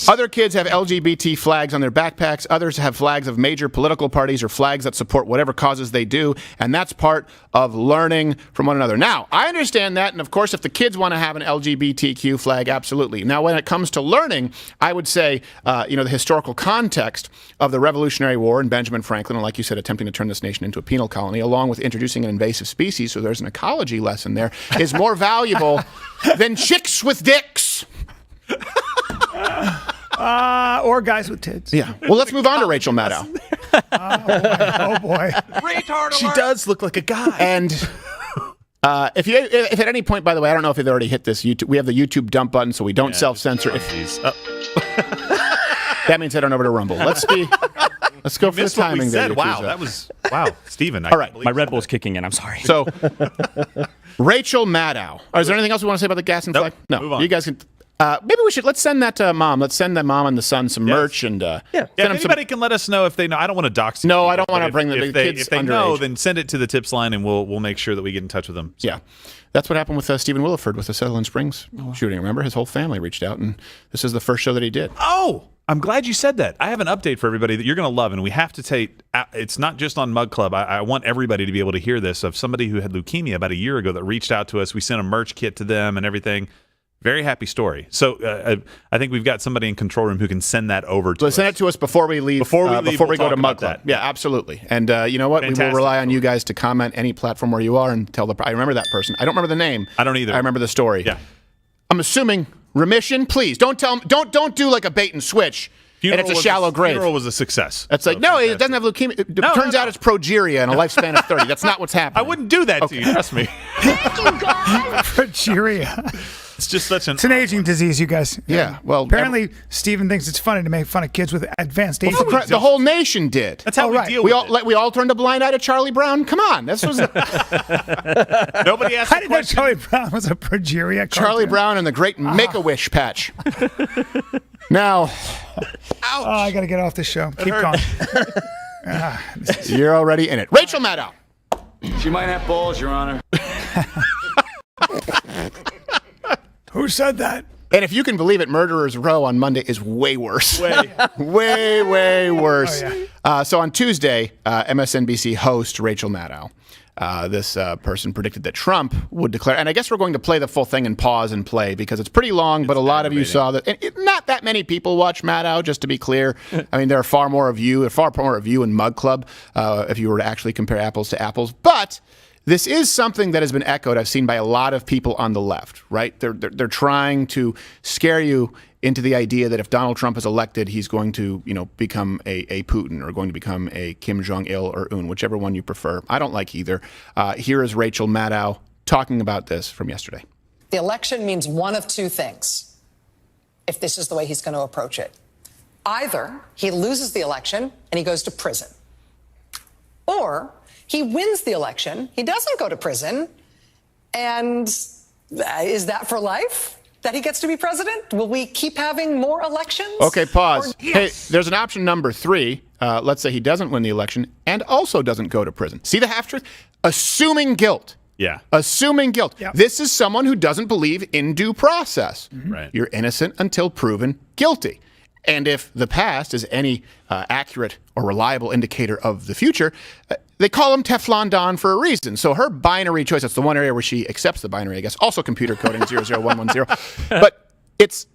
Other kids have LGBT flags on their backpacks. Others have flags of major political parties or flags that support whatever causes they do. And that's part of learning from one another. Now, I understand that. And of course, if the kids want to have an LGBTQ flag, absolutely. Now, when it comes to learning, I would say, the historical context of the Revolutionary War and Benjamin Franklin, and like you said, attempting to turn this nation into a penal colony, along with introducing an invasive species, so there's an ecology lesson there, is more valuable than chicks with dicks. Or guys with tits. Yeah. Well, let's move on to Rachel Maddow. Oh boy. She does look like a guy. And if at any point, by the way, I don't know if they've already hit this YouTube. We have the YouTube dump button, so we don't self-censor. That means head on over to Rumble. Let's go for the timing there. Wow, Steven. All right. My Red Bull's kicking in. I'm sorry. So, Rachel Maddow. Is there anything else we want to say about the Gadsden flag? No. Move on. You guys can. Maybe let's send that to mom. Let's send the mom and the son some merch and if anybody can let us know if they know. I don't want to dox. No, I don't want to bring the kids If they underage. know, then send it to the tips line, and we'll make sure that we get in touch with them. Yeah. That's what happened with Stephen Williford with the Sutherland Springs shooting. Remember, his whole family reached out, and this is the first show that he did. Oh, I'm glad you said that. I have an update for everybody that you're going to love, and we have to take. It's not just on MugClub. I want everybody to be able to hear this of somebody who had leukemia about a year ago that reached out to us. We sent a merch kit to them and everything. Very happy story. So I think we've got somebody in control room who can send that over to us. Send it to us before we leave. Before we go to MugClub. Yeah, absolutely. And you know what? Fantastic. We will rely on you guys to comment any platform where you are and tell I remember that person. I don't remember the name. I don't either. I remember the story. Yeah. I'm assuming remission. Please don't tell them. Don't do like a bait and switch. And it's a shallow grave. Funeral was a success. It's like, no, it doesn't have leukemia. It turns out it's progeria and a lifespan of 30. That's not what's happening. I wouldn't do that to you. Trust me. Thank you, God. Progeria. It's just such an. It's an aging disease, you guys. Yeah. Well, apparently, Steven thinks it's funny to make fun of kids with advanced aging. The whole nation did. That's how we deal with it. We all turned a blind eye to Charlie Brown. Come on, this was Nobody asked I the didn't know question. Charlie Brown was a progeria. Charlie cartoon. Brown and the Great Make-A-Wish patch. Now, Oh, I got to get off the show. Keep going. you're already in it. Rachel Maddow. She might have balls, Your Honor. Who said that? And if you can believe it, Murderers Row on Monday is way worse. Way worse. Oh, yeah. So on Tuesday, MSNBC host Rachel Maddow, this person predicted that Trump would declare, and I guess we're going to play the full thing and pause and play because it's pretty long, but a lot of you saw that. And not that many people watch Maddow, just to be clear. I mean, there are far more of you in MugClub if you were to actually compare apples to apples. But this is something that has been echoed, I've seen by a lot of people on the left, right? They're trying to scare you into the idea that if Donald Trump is elected, he's going to, become a Putin or going to become a Kim Jong-il or Un, whichever one you prefer. I don't like either. Here is Rachel Maddow talking about this from yesterday. The election means one of two things, if this is the way he's going to approach it. Either he loses the election and he goes to prison, or he wins the election, he doesn't go to prison, and is that for life? That he gets to be president? Will we keep having more elections? Okay, pause. Yes. Hey, there's an option number 3. Let's say he doesn't win the election and also doesn't go to prison. See the half-truth? Assuming guilt. Yeah. Assuming guilt. Yep. This is someone who doesn't believe in due process. Right. You're innocent until proven guilty. And if the past is any accurate or reliable indicator of the future, they call him Teflon Don for a reason. So her binary choice, that's the one area where she accepts the binary, I guess, also computer coding 00110. But it's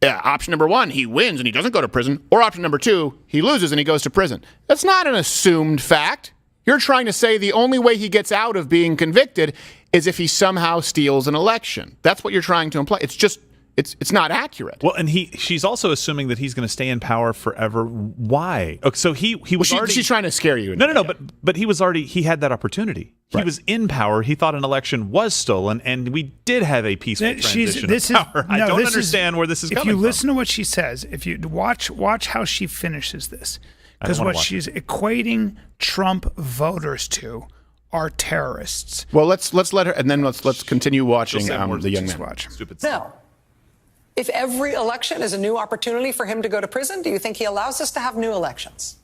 option number 1, he wins and he doesn't go to prison, or option number 2, he loses and he goes to prison. That's not an assumed fact. You're trying to say the only way he gets out of being convicted is if he somehow steals an election. That's what you're trying to imply. It's just it's not accurate. Well, and she's also assuming that he's going to stay in power forever. Why? Okay, so he was already. She's trying to scare you. No. But he had that opportunity. He was in power. He thought an election was stolen, and we did have a peaceful transition of power. I don't understand where this is coming from. If you listen to what she says, if you watch how she finishes this, because what she's equating Trump voters to are terrorists. Well, let's let her, and then let's continue watching the young man. Watch. Stupid Now, if every election is a new opportunity for him to go to prison, do you think he allows us to have new elections?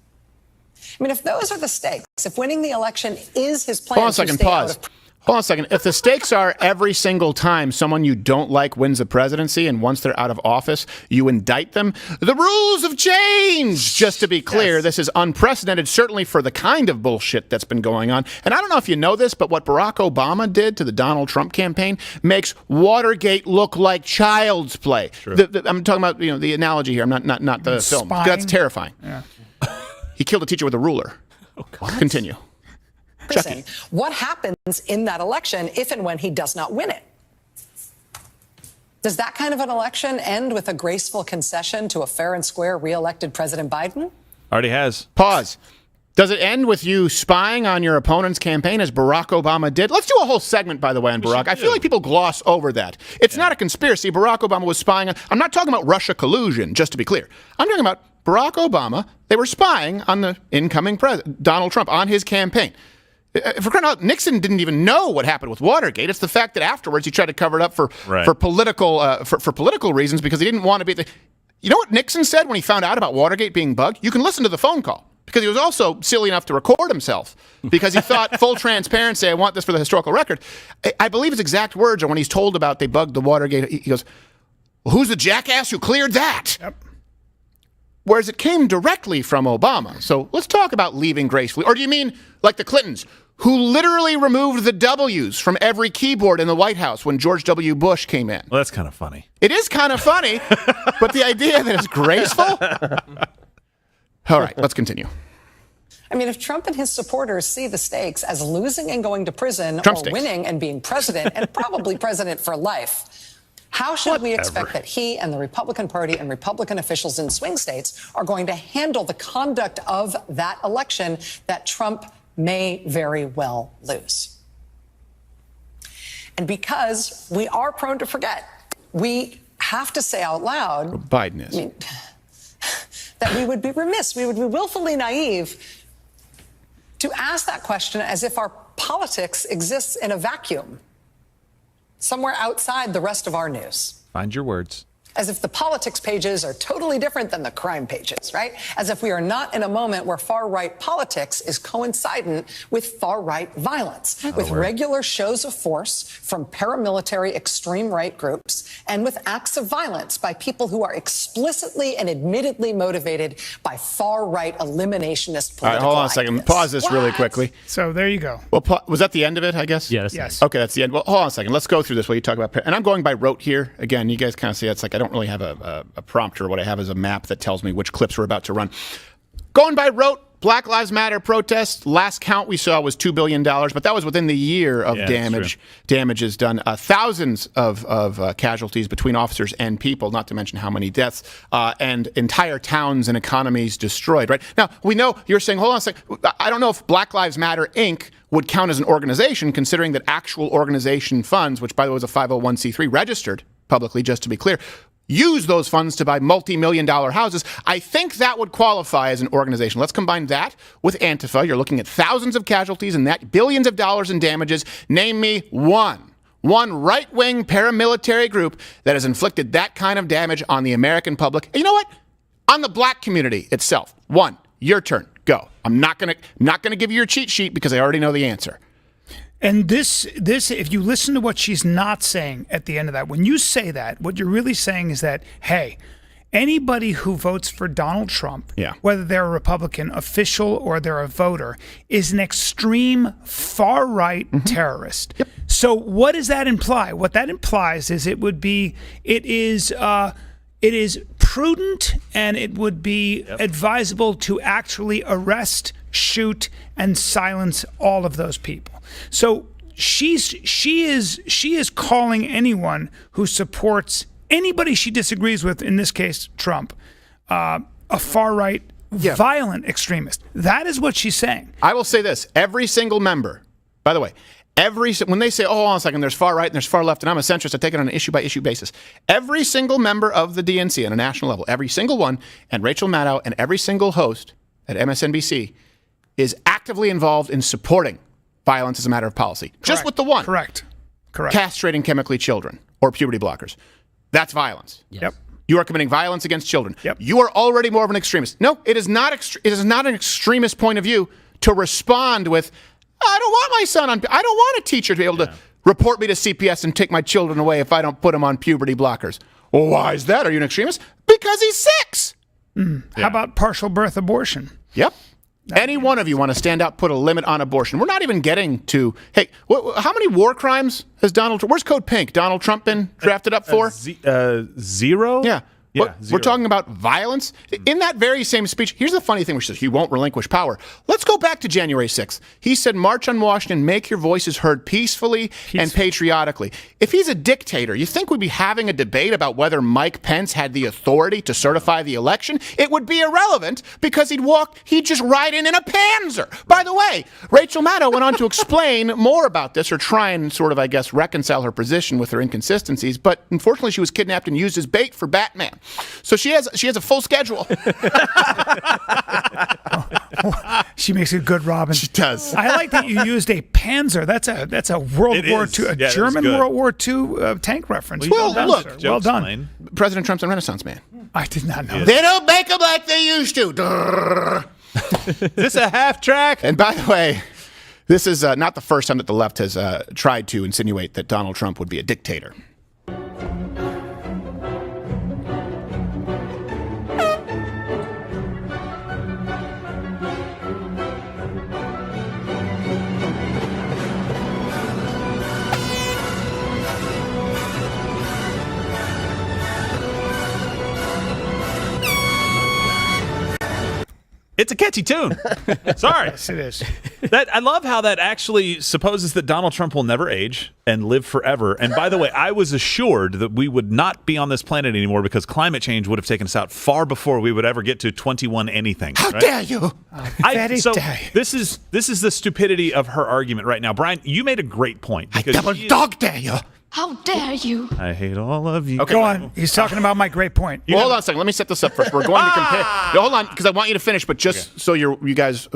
I mean, if those are the stakes, if winning the election is his plan, Hold on a second, pause. Hold on a second. If the stakes are every single time someone you don't like wins the presidency and once they're out of office, you indict them, the rules have changed. Just to be clear, This is unprecedented, certainly for the kind of bullshit that's been going on. And I don't know if you know this, but what Barack Obama did to the Donald Trump campaign makes Watergate look like child's play. I'm talking about the analogy here. I'm not the film. That's terrifying. Yeah. He killed a teacher with a ruler. Continue. Prison. What happens in that election if and when he does not win it? Does that kind of an election end with a graceful concession to a fair and square re-elected President Biden? Already has. Pause. Does it end with you spying on your opponent's campaign as Barack Obama did? Let's do a whole segment, by the way, on Barack. I feel like people gloss over that. It's not a conspiracy. Barack Obama was spying on... I'm not talking about Russia collusion, just to be clear. I'm talking about Barack Obama. They were spying on the incoming president, Donald Trump, on his campaign. For crying out, Nixon didn't even know what happened with Watergate. It's the fact that afterwards he tried to cover it up for political reasons because he didn't want to be... You know what Nixon said when he found out about Watergate being bugged? You can listen to the phone call. Because he was also silly enough to record himself because he thought full transparency, I want this for the historical record. I believe his exact words are when he's told about they bugged the Watergate, he goes, well, who's the jackass who cleared that? Yep. Whereas it came directly from Obama. So let's talk about leaving gracefully. Or do you mean like the Clintons, who literally removed the W's from every keyboard in the White House when George W. Bush came in? Well, that's kind of funny. It is kind of funny, but the idea that it's graceful... All right, let's continue. I mean, if Trump and his supporters see the stakes as losing and going to prison Trump or stakes. winning and being president and probably president for life, how should we expect that he and the Republican Party and Republican officials in swing states are going to handle the conduct of that election that Trump may very well lose? And because we are prone to forget, we have to say out loud... Biden is. That we would be remiss, we would be willfully naive to ask that question as if our politics exists in a vacuum, somewhere outside the rest of our news. Find your words. As if the politics pages are totally different than the crime pages, right? As if we are not in a moment where far-right politics is coincident with far-right violence, with regular shows of force from paramilitary extreme right groups and with acts of violence by people who are explicitly and admittedly motivated by far-right eliminationist political All right, hold on a second. ideas. Pause this really quickly. So there you go. Well, was that the end of it, I guess? Yes. Okay, that's the end. Well, hold on a second. Let's go through this while you talk about... And I'm going by rote here. Again, you guys kind of see it's like I don't really have a prompter. What I have is a map that tells me which clips we're about to run. Going by rote, Black Lives Matter protests. Last count we saw was $2 billion, but that was within the year of damages done. Thousands of casualties between officers and people, not to mention how many deaths, and entire towns and economies destroyed. Right now, we know you're saying, hold on a second. I don't know if Black Lives Matter Inc. would count as an organization, considering that actual organization funds, which by the way was a 501c3 registered publicly, just to be clear, use those funds to buy multi-million-dollar houses. I think that would qualify as an organization. Let's combine that with Antifa. You're looking at thousands of casualties and that billions of dollars in damages. Name me one right-wing paramilitary group that has inflicted that kind of damage on the American public. And you know what? On the black community itself. One. Your turn. Go. I'm not gonna give you your cheat sheet because I already know the answer. And this, if you listen to what she's not saying at the end of that, when you say that, what you're really saying is that, hey, anybody who votes for Donald Trump, whether they're a Republican official or they're a voter, is an extreme far-right terrorist. Yep. So what does that imply? What that implies is it is prudent and it would be advisable to actually arrest, shoot, and silence all of those people. So she is calling anyone who supports anybody she disagrees with, in this case, Trump, a far-right, violent extremist. That is what she's saying. I will say this. Every single member, by the way, when they say, oh, hold on a second, there's far right and there's far left, and I'm a centrist, I take it on an issue-by-issue basis. Every single member of the DNC on a national level, every single one, and Rachel Maddow and every single host at MSNBC is actively involved in supporting violence as a matter of policy. Correct. Just with the one. Correct. Castrating chemically children or puberty blockers. That's violence. Yep. You are committing violence against children. Yep. You are already more of an extremist. No, it is not. It is not an extremist point of view to respond with, I don't want my son on. I don't want a teacher to be able to report me to CPS and take my children away if I don't put them on puberty blockers. Well, why is that? Are you an extremist? Because he's 6. How about partial birth abortion? Yep. Any one of you want to stand up, put a limit on abortion? We're not even getting to, hey, how many war crimes has where's Code Pink? Donald Trump been drafted up for? 0? Yeah. Yeah, We're talking about violence. In that very same speech, here's the funny thing, which is he won't relinquish power. Let's go back to January 6th. He said, march on Washington, make your voices heard peacefully and patriotically. If he's a dictator, you think we'd be having a debate about whether Mike Pence had the authority to certify the election? It would be irrelevant because he'd just ride in a Panzer. By the way, Rachel Maddow went on to explain more about this, or try and sort of, I guess, reconcile her position with her inconsistencies, but unfortunately she was kidnapped and used as bait for Batman. So she has a full schedule. She makes a good Robin. She does. I like that you used a Panzer. That's a World War II, German World War II tank reference. Well, done, look, sir. Well done. President Trump's a Renaissance man. I did not know. They don't make them like they used to. Is this a half track? And by the way, this is not the first time that the left has tried to insinuate that Donald Trump would be a dictator. It's a catchy tune. Sorry. Yes, it is. I love how that actually supposes that Donald Trump will never age and live forever. And by the way, I was assured that we would not be on this planet anymore because climate change would have taken us out far before we would ever get to 21 anything. How dare you? This is the stupidity of her argument right now. Brian, you made a great point. I double dog dare you. How dare you? I hate all of you. Okay. Go on. He's talking about my great point. Well, hold on a second. Let me set this up first. We're going to compare. No, hold on, because I want you to finish. But just so you guys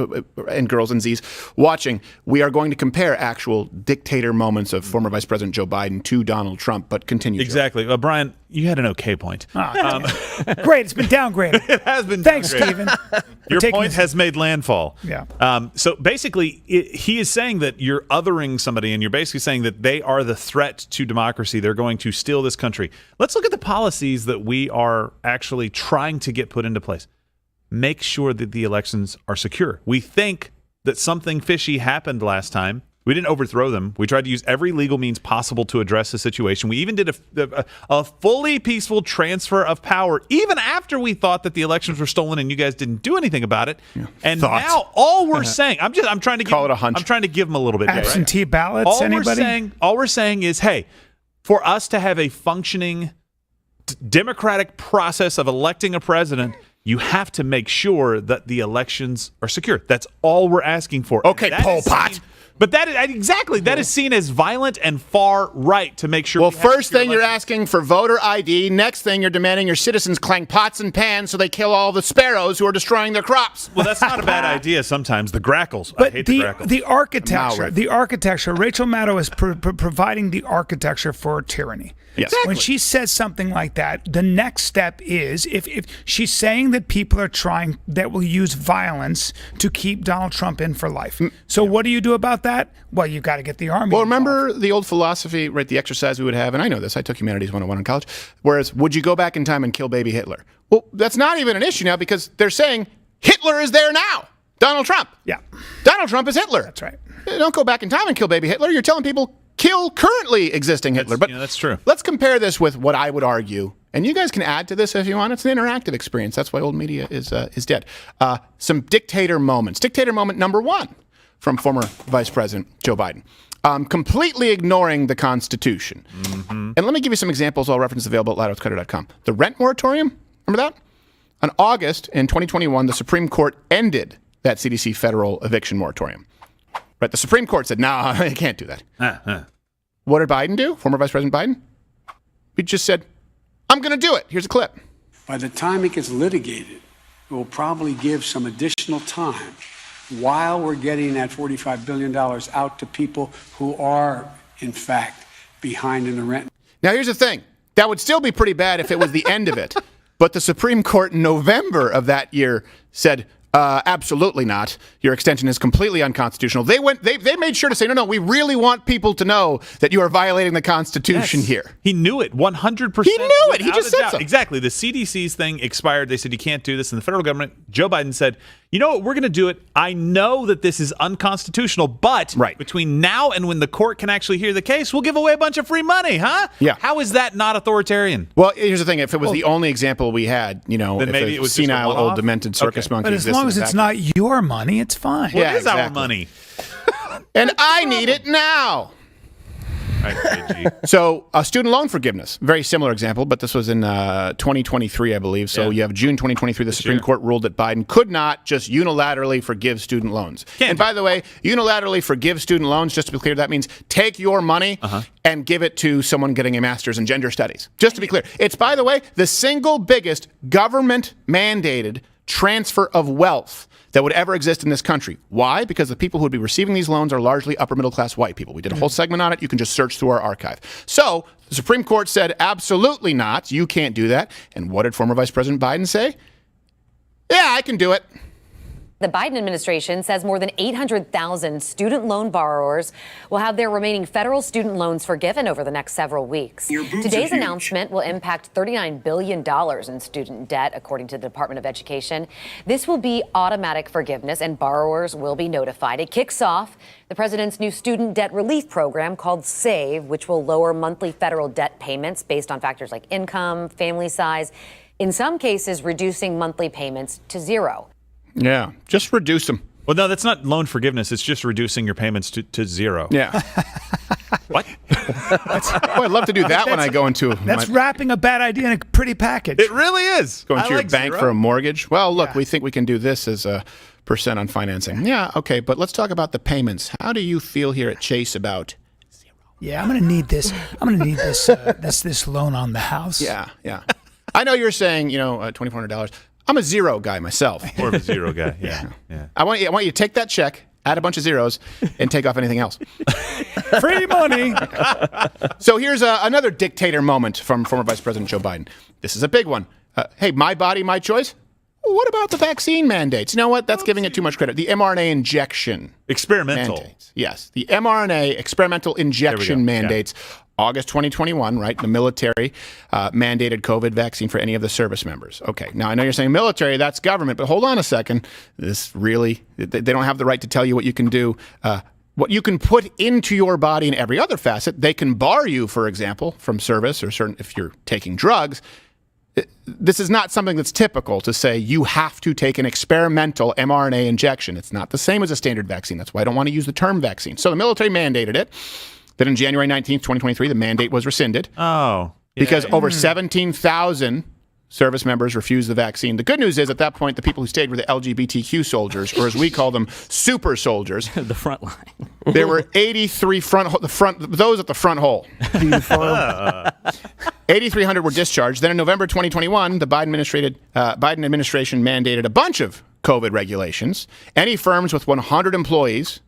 and girls and Z's watching, we are going to compare actual dictator moments of former Vice President Joe Biden to Donald Trump. But continue. Exactly. Brian, you had an okay point. Great. It's been downgraded. It has been. Thanks, downgraded. Stephen. Your point has made landfall. Yeah. So basically, he is saying that you're othering somebody, and you're basically saying that they are the threat to democracy. They're going to steal this country. Let's look at the policies that we are actually trying to get put into place. Make sure that the elections are secure. We think that something fishy happened last time. We didn't overthrow them. We tried to use every legal means possible to address the situation. We even did a fully peaceful transfer of power, even after we thought that the elections were stolen and you guys didn't do anything about it. Yeah. And now all we're saying, I'm trying to call it a hunch. I'm trying to give them a little bit. Absentee ballots. All we're saying is, hey, for us to have a functioning democratic process of electing a president, you have to make sure that the elections are secure. That's all we're asking for. Okay, Pol Pot. But that is seen as violent and far right to make sure. Well, first thing you're asking for voter ID. Next thing you're demanding your citizens clang pots and pans so they kill all the sparrows who are destroying their crops. Well, that's not a bad idea. Sometimes the grackles. But I hate the grackles. The architecture. Rachel Maddow is providing the architecture for tyranny. Yes. Exactly. When she says something like that, the next step is if she's saying that people are trying that will use violence to keep Donald Trump in for life. So what do you do about that? Well, you got to get the army. Well, remember the old philosophy, right? The exercise we would have, and I know this. I took Humanities 101 in college. Whereas, would you go back in time and kill baby Hitler? Well, that's not even an issue now because they're saying Hitler is there now. Donald Trump. Yeah. Donald Trump is Hitler. That's right. Don't go back in time and kill baby Hitler. You're telling people kill currently existing Hitler. But that's true. Let's compare this with what I would argue, and you guys can add to this if you want. It's an interactive experience. That's why old media is dead. Some dictator moments. Dictator moment number one from former Vice President Joe Biden. completely ignoring the Constitution. And let me give you some examples. All references available at louderwithcutter.com. The rent moratorium, remember that? In August in 2021, the Supreme Court ended that CDC federal eviction moratorium. Right? The Supreme Court said, no, you can't do that. What did Biden do? Former Vice President Biden? He just said, I'm going to do it. Here's a clip. By the time it gets litigated, it will probably give some additional time while we're getting that $45 billion out to people who are, in fact, behind in the rent. Now, here's the thing. That would still be pretty bad if it was the end of it. But the Supreme Court in November of that year said, absolutely not. Your extension is completely unconstitutional. They made sure to say, no, we really want people to know that you are violating the Constitution here. He knew it 100%. He knew it. He just said so. Exactly. The CDC's thing expired. They said you can't do this. And the federal government, Joe Biden said, you know what, we're going to do it. I know that this is unconstitutional, but between now and when the court can actually hear the case, we'll give away a bunch of free money, huh? Yeah. How is that not authoritarian? Well, here's the thing. If it was the only example we had, then if maybe it was senile, old, demented circus monkey. But as long as it's not your money, it's fine. Yeah, it is our money. And I need it now. So student loan forgiveness, very similar example, but this was in 2023, I believe. So you have June 2023, the Supreme Court ruled that Biden could not just unilaterally forgive student loans. And by the way, unilaterally forgive student loans, just to be clear, that means take your money and give it to someone getting a master's in gender studies. Just to be clear. It's, by the way, the single biggest government-mandated transfer of wealth that would ever exist in this country. Why? Because the people who would be receiving these loans are largely upper middle class white people. We did a whole segment on it. You can just search through our archive. So the Supreme Court said, absolutely not. You can't do that. And what did former Vice President Biden say? Yeah, I can do it. The Biden administration says more than 800,000 student loan borrowers will have their remaining federal student loans forgiven over the next several weeks. Today's announcement will impact $39 billion in student debt, according to the Department of Education. This will be automatic forgiveness, and borrowers will be notified. It kicks off the president's new student debt relief program called SAVE, which will lower monthly federal debt payments based on factors like income, family size, in some cases reducing monthly payments to zero. Yeah, just reduce them. Well, no, that's not loan forgiveness. It's just reducing your payments to zero. Yeah. What? I'd love to do that when I go into... That's wrapping a bad idea in a pretty package. It really is. Going to your bank for a mortgage. Well, look, we think we can do this as a percent on financing. Yeah, okay, but let's talk about the payments. How do you feel here at Chase about zero? Yeah, I'm going to need this. I'm going to need this this loan on the house. Yeah. I know you're saying, $2,400. I'm a zero guy myself. More of a zero guy. Yeah. I want you to take that check, add a bunch of zeros, and take off anything else. Free money. So here's another dictator moment from former Vice President Joe Biden. This is a big one. Hey, my body, my choice. What about the vaccine mandates? You know what? That's giving it too much credit. The mRNA injection. Experimental. Mandates. Yes. The mRNA experimental injection mandates. Yeah. August 2021, right? The military mandated COVID vaccine for any of the service members. Okay. Now, I know you're saying military, that's government, but hold on a second. This really, they don't have the right to tell you what you can do. What you can put into your body in every other facet. They can bar you, for example, from service or certain if you're taking drugs. This is not something that's typical to say you have to take an experimental mRNA injection. It's not the same as a standard vaccine. That's why I don't want to use the term vaccine. So the military mandated it. Then on January 19th, 2023, the mandate was rescinded. Oh. Because over 17,000 service members refused the vaccine. The good news is at that point, the people who stayed were the LGBTQ soldiers, or as we call them, super soldiers. The front line. There were 83 those at the front hole. 8,300 were discharged. Then in November 2021, the Biden administration mandated a bunch of COVID regulations. Any firms with 100 employees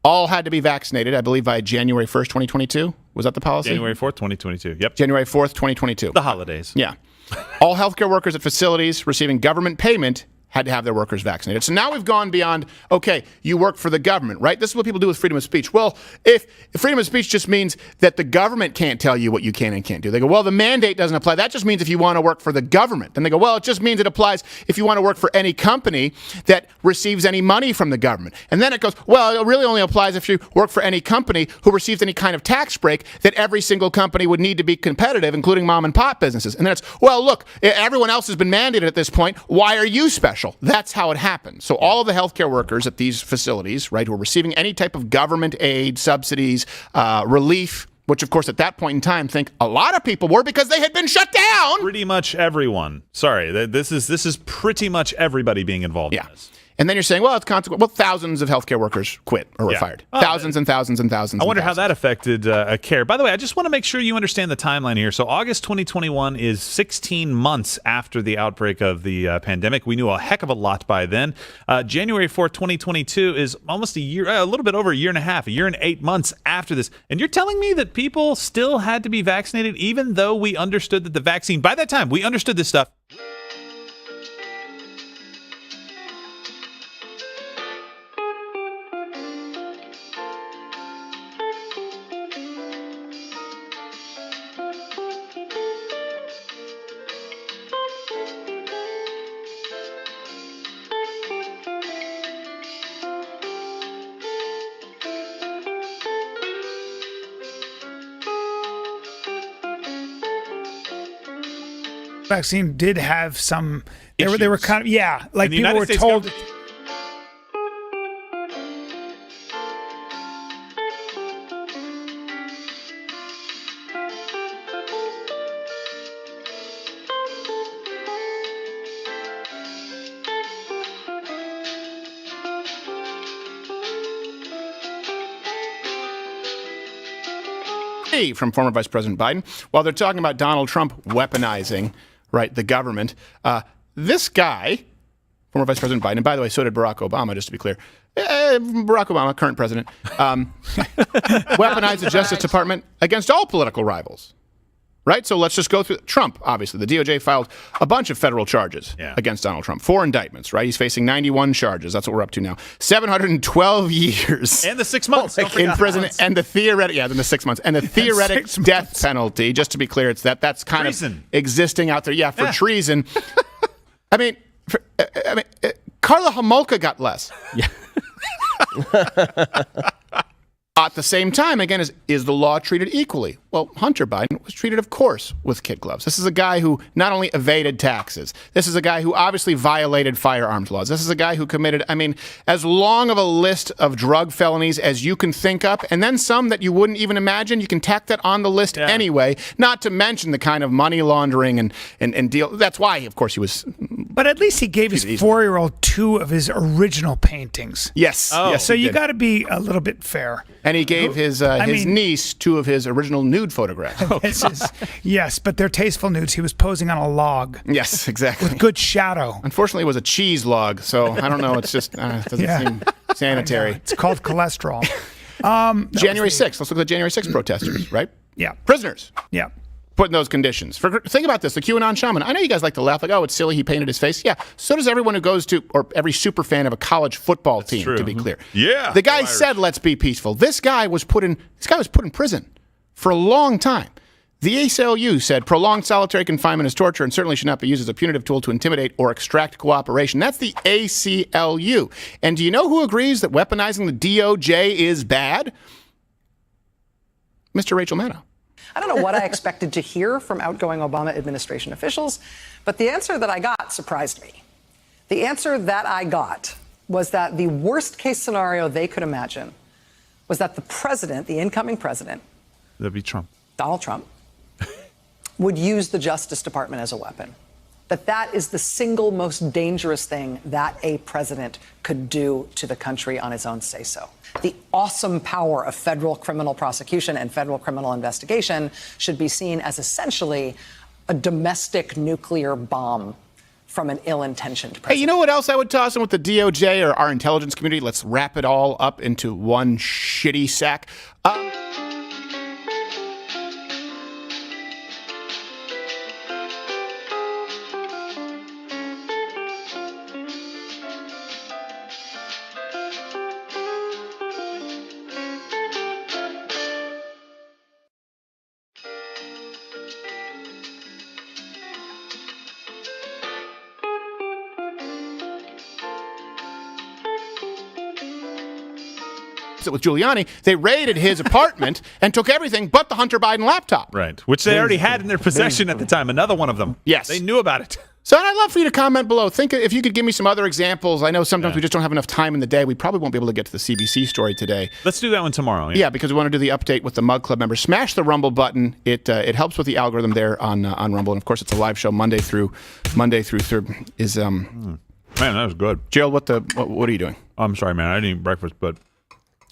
all had to be vaccinated, I believe, by January 1st, 2022. Was that the policy? January 4th, 2022. Yep. January 4th, 2022. The holidays. Yeah. All healthcare workers at facilities receiving government payment had to have their workers vaccinated. So now we've gone beyond, okay, you work for the government, right? This is what people do with freedom of speech. Well, if freedom of speech just means that the government can't tell you what you can and can't do. They go, well, the mandate doesn't apply. That just means if you want to work for the government. Then they go, well, it just means it applies if you want to work for any company that receives any money from the government. And then it goes, well, it really only applies if you work for any company who receives any kind of tax break that every single company would need to be competitive, including mom and pop businesses. And then it's, well, look, everyone else has been mandated at this point. Why are you special? commercial. That's how it happened. So all of the healthcare workers at these facilities, right, who were receiving any type of government aid, subsidies, relief, which, of course, at that point in time, think a lot of people were because they had been shut down. Pretty much everyone. Sorry, this is pretty much everybody being involved in this. And then you're saying, well, it's consequent. Well, thousands of healthcare workers quit or were fired. Thousands and thousands and thousands. I wonder how that affected care. By the way, I just want to make sure you understand the timeline here. So August 2021 is 16 months after the outbreak of the pandemic. We knew a heck of a lot by then. January 4th, 2022 is almost a year, a little bit over a year and a half, a year and 8 months after this. And you're telling me that people still had to be vaccinated, even though we understood that the vaccine, by that time, we understood this stuff. Vaccine did have some. They were kind of like people were told. From former Vice President Biden, while they're talking about Donald Trump weaponizing, right, the government. This guy, former Vice President Biden, and by the way, so did Barack Obama, just to be clear. Barack Obama, current president, weaponized the Justice Department against all political rivals. Right? So let's just go through Trump, obviously. The DOJ filed a bunch of federal charges against Donald Trump. 4 indictments, right? He's facing 91 charges. That's what we're up to now. 712 years. And the 6 months. In prison. And the theoretic, then the 6 months. And the theoretic death penalty, just to be clear, it's that's kind treason. Of existing out there. Yeah, for treason. I mean, Carla Homolka got less. Yeah. At the same time, again, is the law treated equally? Well, Hunter Biden was treated, of course, with kid gloves. This is a guy who not only evaded taxes. This is a guy who obviously violated firearms laws. This is a guy who committed, as long of a list of drug felonies as you can think up, and then some that you wouldn't even imagine. You can tack that on the list anyway, not to mention the kind of money laundering and deal. That's why, of course, he was... But at least he gave his 4-year-old 2 of his original paintings. Yes. Yes. So you got to be a little bit fair. And he gave his niece 2 of his original nude photographs. Yes, but they're tasteful nudes. He was posing on a log. Yes, exactly. With good shadow. Unfortunately, it was a cheese log, so I don't know. It's just it doesn't seem sanitary. It's called cholesterol. January 6th. Let's look at the January 6th protesters, right? Yeah. Prisoners. Yeah. Put in those conditions. Think about this, the QAnon shaman. I know you guys like to laugh, like, oh, it's silly, he painted his face. Yeah, so does everyone who goes to, or every super fan of a college football team, to be clear. Yeah. The guy said, let's be peaceful. This guy was put in prison for a long time. The ACLU said prolonged solitary confinement is torture and certainly should not be used as a punitive tool to intimidate or extract cooperation. That's the ACLU. And do you know who agrees that weaponizing the DOJ is bad? Mr. Rachel Maddow. I don't know what I expected to hear from outgoing Obama administration officials, but the answer that I got surprised me. The answer that I got was that the worst case scenario they could imagine was that the president, the incoming president, that'd be Trump, Donald Trump, would use the Justice Department as a weapon. That is the single most dangerous thing that a president could do to the country on his own say-so. The awesome power of federal criminal prosecution and federal criminal investigation should be seen as essentially a domestic nuclear bomb from an ill-intentioned president. Hey, you know what else I would toss in with the DOJ or our intelligence community? Let's wrap it all up into one shitty sack. With Giuliani, they raided his apartment and took everything but the Hunter Biden laptop. Right, which they already had in their possession at the time. Another one of them. Yes. They knew about it. So I'd love for you to comment below. Think if you could give me some other examples. I know sometimes we just don't have enough time in the day. We probably won't be able to get to the CBC story today. Let's do that one tomorrow. Yeah, because we want to do the update with the Mug Club members. Smash the Rumble button. It helps with the algorithm there on Rumble, and of course it's a live show Monday through Thursday. Man, that was good. Gerald, what are you doing? I'm sorry, man. I didn't eat breakfast, but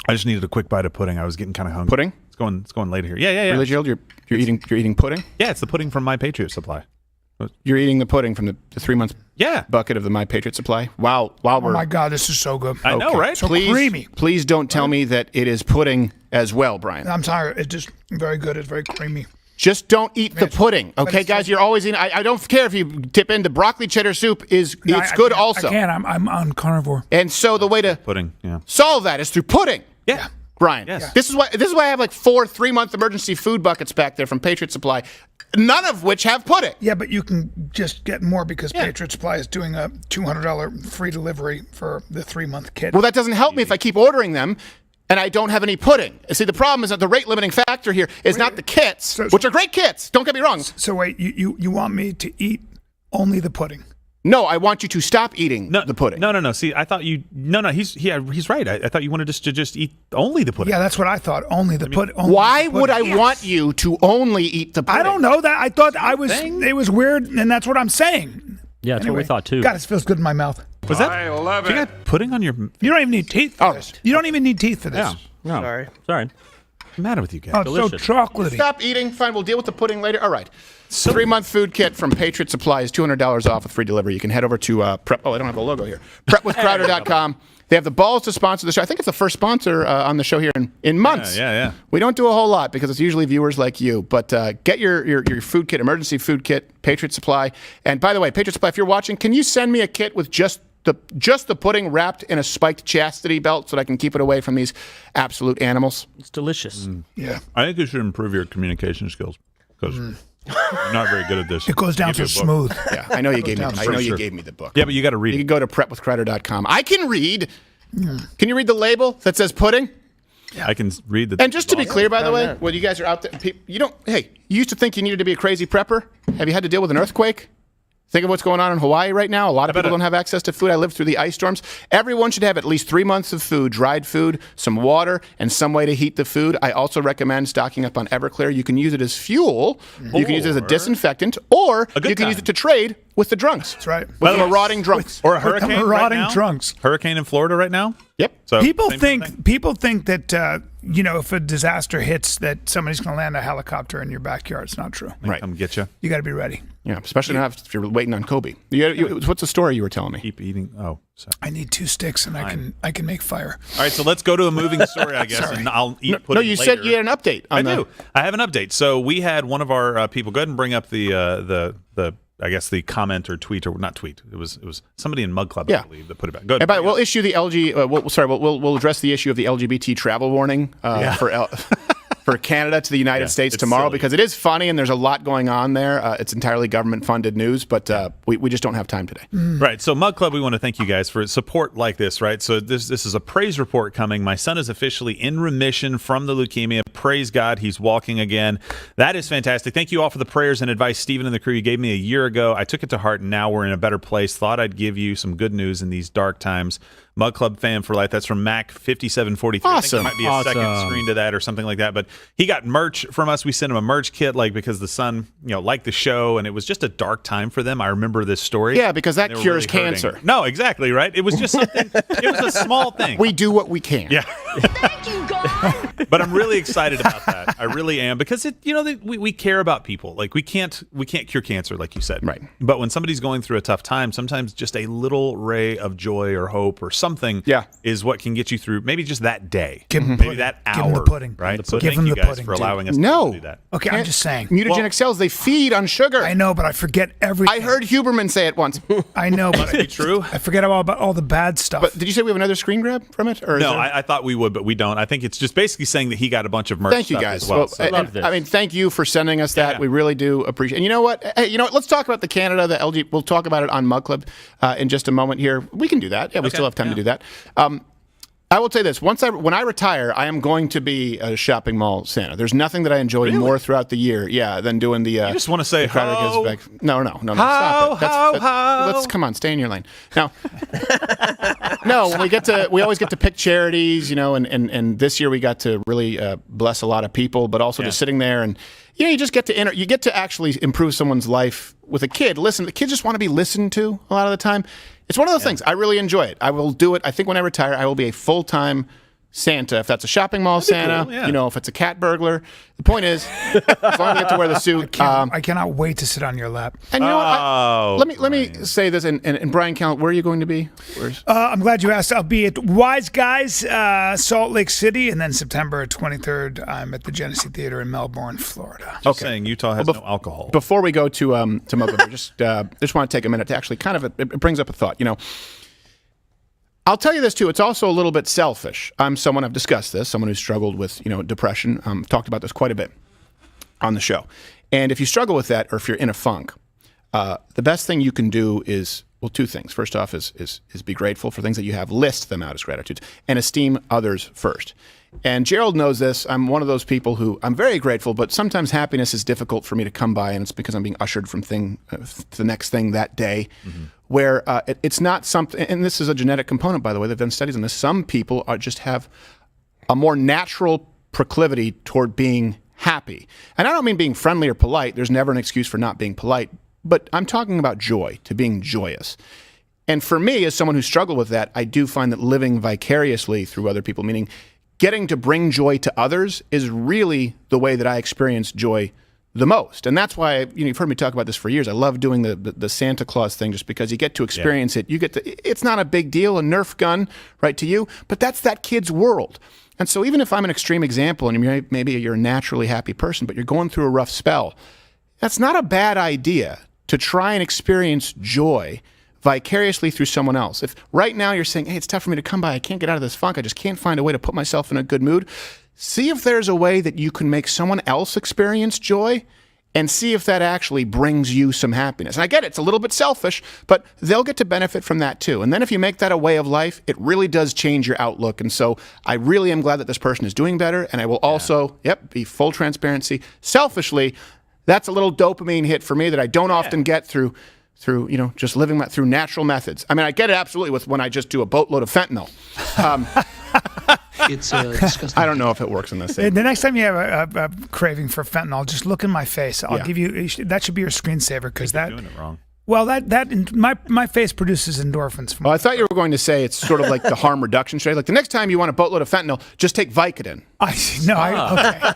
I just needed a quick bite of pudding. I was getting kind of hungry. Pudding? It's going late here. Yeah. Really, Gerald? You're eating pudding? Yeah, it's the pudding from My Patriot Supply. You're eating the pudding from the 3-month bucket of the My Patriot Supply? Wow. Oh my God, this is so good. I know, right? So creamy. Please don't tell me that it is pudding as well, Brian. I'm sorry. It's just very good. It's very creamy. Just don't eat the pudding, okay, guys? You're always eating. I don't care if you tip into broccoli cheddar soup. It's good also. I can't. I'm on carnivore. And so the way to solve that is through pudding. Yeah. Brian. Yes. This is why I have like 4 3-month emergency food buckets back there from Patriot Supply, none of which have pudding. Yeah, but you can just get more because Patriot Supply is doing a $200 free delivery for the 3-month kit. Well, that doesn't help me if I keep ordering them and I don't have any pudding. See, the problem is that the rate limiting factor here is not the kits, which are great kits. Don't get me wrong. So wait, you want me to eat only the pudding? No, I want you to stop eating the pudding. No. See, I thought you. No. He's right. I thought you wanted us to just eat only the pudding. Yeah, that's what I thought. Only the pudding. Why would I want you to only eat the pudding? I don't know that. I thought it was weird, and that's what I'm saying. Yeah, that's what we thought too. God, it feels good in my mouth. Was that? I love it. You got pudding on your. You don't even need teeth for this. You don't even need teeth for this. Yeah. No. Sorry. What's the matter with you guys? Oh, it's so chocolatey. Stop eating. Fine, we'll deal with the pudding later. All right. 3-month food kit from Patriot Supply is $200 off with free delivery. You can head over to Prep. Oh, I don't have the logo here. PrepWithCrowder.com. They have the balls to sponsor the show. I think it's the first sponsor on the show here in months. Yeah. We don't do a whole lot because it's usually viewers like you. But get your food kit, emergency food kit, Patriot Supply. And by the way, Patriot Supply, if you're watching, can you send me a kit with just the pudding wrapped in a spiked chastity belt so that I can keep it away from these absolute animals? It's delicious. Yeah. I think you should improve your communication skills because you're not very good at this. It goes down so smooth. Yeah, I know you gave me. You gave me the book. Yeah, but you got to read. You can go to PrepWithCrowder.com. I can read. Can you read the label that says pudding? Yeah. I can read the. And just to be clear, by the way, when you guys are out there, you don't. Hey, you used to think you needed to be a crazy prepper. Have you had to deal with an earthquake? Think of what's going on in Hawaii right now. A lot of people don't have access to food. I lived through the ice storms. Everyone should have at least 3 months of food, dried food, some water, and some way to heat the food. I also recommend stocking up on Everclear. You can use it as fuel. You can use it as a disinfectant, or you can use it to trade with the drunks. That's right. With the marauding drunks. Or a hurricane the marauding drunks. Hurricane in Florida right now? Yep. So people think that if a disaster hits, that somebody's going to land a helicopter in your backyard. It's not true. Right. Come get you. You got to be ready. Yeah, especially now if you're waiting on Kobe. What's the story you were telling me? Keep eating. Oh, sorry. I need 2 sticks and I can make fire. All right, so let's go to a moving story, I guess, and I'll eat pudding you later. said you had an update. I do. I have an update. So we had one of our people. Go ahead and bring up the I guess the comment or tweet or not tweet. It was somebody in MugClub, I believe, that put it back. Go ahead. We'll issue the we'll address the issue of the LGBT travel warning for Canada to the United States tomorrow because it is funny and there's a lot going on there. It's entirely government-funded news, but we just don't have time today. Right. So MugClub, we want to thank you guys for support like this, right? So this is a praise report coming. My son is officially in remission from the leukemia. Praise God, he's walking again. That is fantastic. Thank you all for the prayers and advice Stephen and the crew you gave me a year ago. I took it to heart, and now we're in a better place. Thought I'd give you some good news in these dark times. MugClub fan for life. That's from Mac 5743. Awesome. I think there might be a second screen to that or something like that. But he got merch from us. We sent him a merch kit, because the son, liked the show, and it was just a dark time for them. I remember this story. Yeah, because that cures really cancer. No, exactly right. It was just something. It was a small thing. We do what we can. Yeah. Thank you, God. But I'm really excited about that. I really am because we care about people. Like we can't cure cancer, like you said. Right. But when somebody's going through a tough time, sometimes just a little ray of joy or hope or something is what can get you through maybe just that day. Give him maybe that hour. Give him the pudding. Right. The So pudding. thank Give him you the guys pudding, for dude. allowing us to do that. Okay, I'm just saying. Mutagenic cells, they feed on sugar. I know, but I forget everything. I heard Huberman say it once. I know, but Is it true? I forget about all the bad stuff. But did you say we have another screen grab from it? Or No, I thought we would, but we don't. I think it's just basically saying that he got a bunch of merch. Thank you stuff guys. as well. So- I mean, thank you for sending us that. We really do appreciate. And you know what? Hey, let's talk about the Canada, the LG. We'll talk about it on MugClub in just a moment here. We can do that. Yeah, we still have time to do that. I will say this: when I retire, I am going to be a shopping mall Santa. There's nothing that I enjoy more throughout the year, than doing the. You just want to say how? No. Stop it. Let's come on, stay in your lane. Now, no, we always get to pick charities, and this year we got to really bless a lot of people, but also just sitting there and. You just get to actually improve someone's life with a kid. Listen, the kids just want to be listened to a lot of the time. It's one of those things. I really enjoy it. I will do it. I think when I retire, I will be a full-time Santa. If that's a shopping mall Santa, cool, if it's a cat burglar. The point is, as long as I get to wear the suit. I cannot wait to sit on your lap. And you know what? Let me say this. And Bryan Callen, where are you going to be? I'm glad you asked. I'll be at Wise Guys, Salt Lake City, and then September 23rd, I'm at the Genesee Theater in Melbourne, Florida. Just saying, Utah has no alcohol. Before we go to MugClub, just want to take a minute to actually it brings up a thought. I'll tell you this, too. It's also a little bit selfish. I've discussed this, someone who's struggled with, depression. Talked about this quite a bit on the show. And if you struggle with that, or if you're in a funk, the best thing you can do is, two things. First off is be grateful for things that you have. List them out as gratitudes. And esteem others first. And Gerald knows this. I'm one of those people who I'm very grateful, but sometimes happiness is difficult for me to come by, and it's because I'm being ushered from the next thing that day, where it's not something. And this is a genetic component, by the way. They've done studies on this. Some people just have a more natural proclivity toward being happy, and I don't mean being friendly or polite. There's never an excuse for not being polite, but I'm talking about joy, to being joyous. And for me, as someone who struggled with that, I do find that living vicariously through other people, meaning getting to bring joy to others, is really the way that I experience joy the most. And that's why, you've heard me talk about this for years. I love doing the Santa Claus thing, just because you get to experience it. It's not a big deal, a Nerf gun, right, to you, but that's that kid's world. And so even if I'm an extreme example, and maybe you're a naturally happy person, but you're going through a rough spell, that's not a bad idea to try and experience joy vicariously through someone else. If right now you're saying, hey, it's tough for me to come by, I can't get out of this funk, I just can't find a way to put myself in a good mood, see if there's a way that you can make someone else experience joy, and see if that actually brings you some happiness. And I get it, it's a little bit selfish, but they'll get to benefit from that too. And then if you make that a way of life, it really does change your outlook. And so I really am glad that this person is doing better, and I will also, be full transparency, selfishly, that's a little dopamine hit for me that I don't often get through just living through natural methods. I mean, I get it absolutely with when I just do a boatload of fentanyl. It's disgusting. I don't know if it works in this. The next time you have a craving for fentanyl, just look in my face. I'll give you that. Should be your screensaver, because that. Doing it wrong. Well, my face produces endorphins. I thought you were going to say it's sort of like the harm reduction strategy. Like the next time you want a boatload of fentanyl, just take Vicodin. Okay.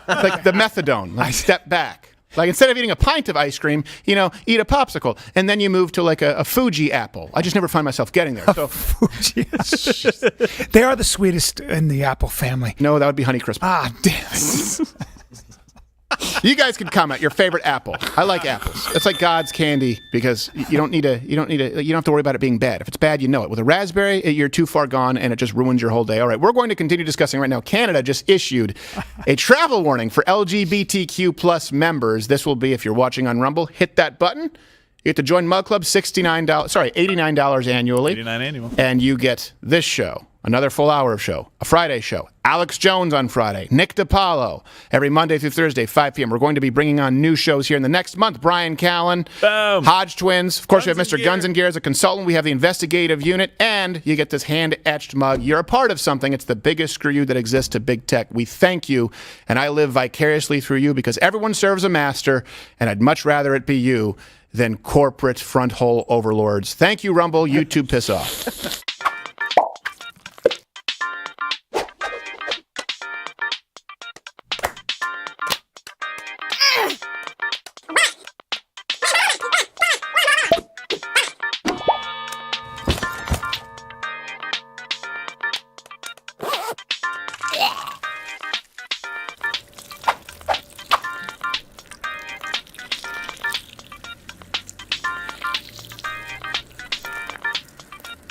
Like the methadone. Step back. Like instead of eating a pint of ice cream, eat a popsicle, and then you move to like a Fuji apple. I just never find myself getting there. So Fuji. They are the sweetest in the apple family. No, that would be Honeycrisp. Ah, damn it. You guys can comment your favorite apple. I like apples. It's like God's candy, because you don't have to worry about it being bad. If it's bad, you know it. With a raspberry, you're too far gone, and it just ruins your whole day. All right, we're going to continue discussing right now. Canada just issued a travel warning for LGBTQ plus members. This will be, if you're watching on Rumble, hit that button. You get to join MugClub, $89 annually. $89 annual. And you get this show, another full hour of show, a Friday show, Alex Jones on Friday, Nick DiPaolo every Monday through Thursday, 5 p.m. We're going to be bringing on new shows here in the next month. Bryan Callen, Boom. Hodge Twins. Of course, we have Mr. Guns and Gear as a consultant. We have the investigative unit, and you get this hand-etched mug. You're a part of something. It's the biggest screw you that exists to big tech. We thank you, and I live vicariously through you, because everyone serves a master, and I'd much rather it be you than corporate front hole overlords. Thank you, Rumble. YouTube, piss off.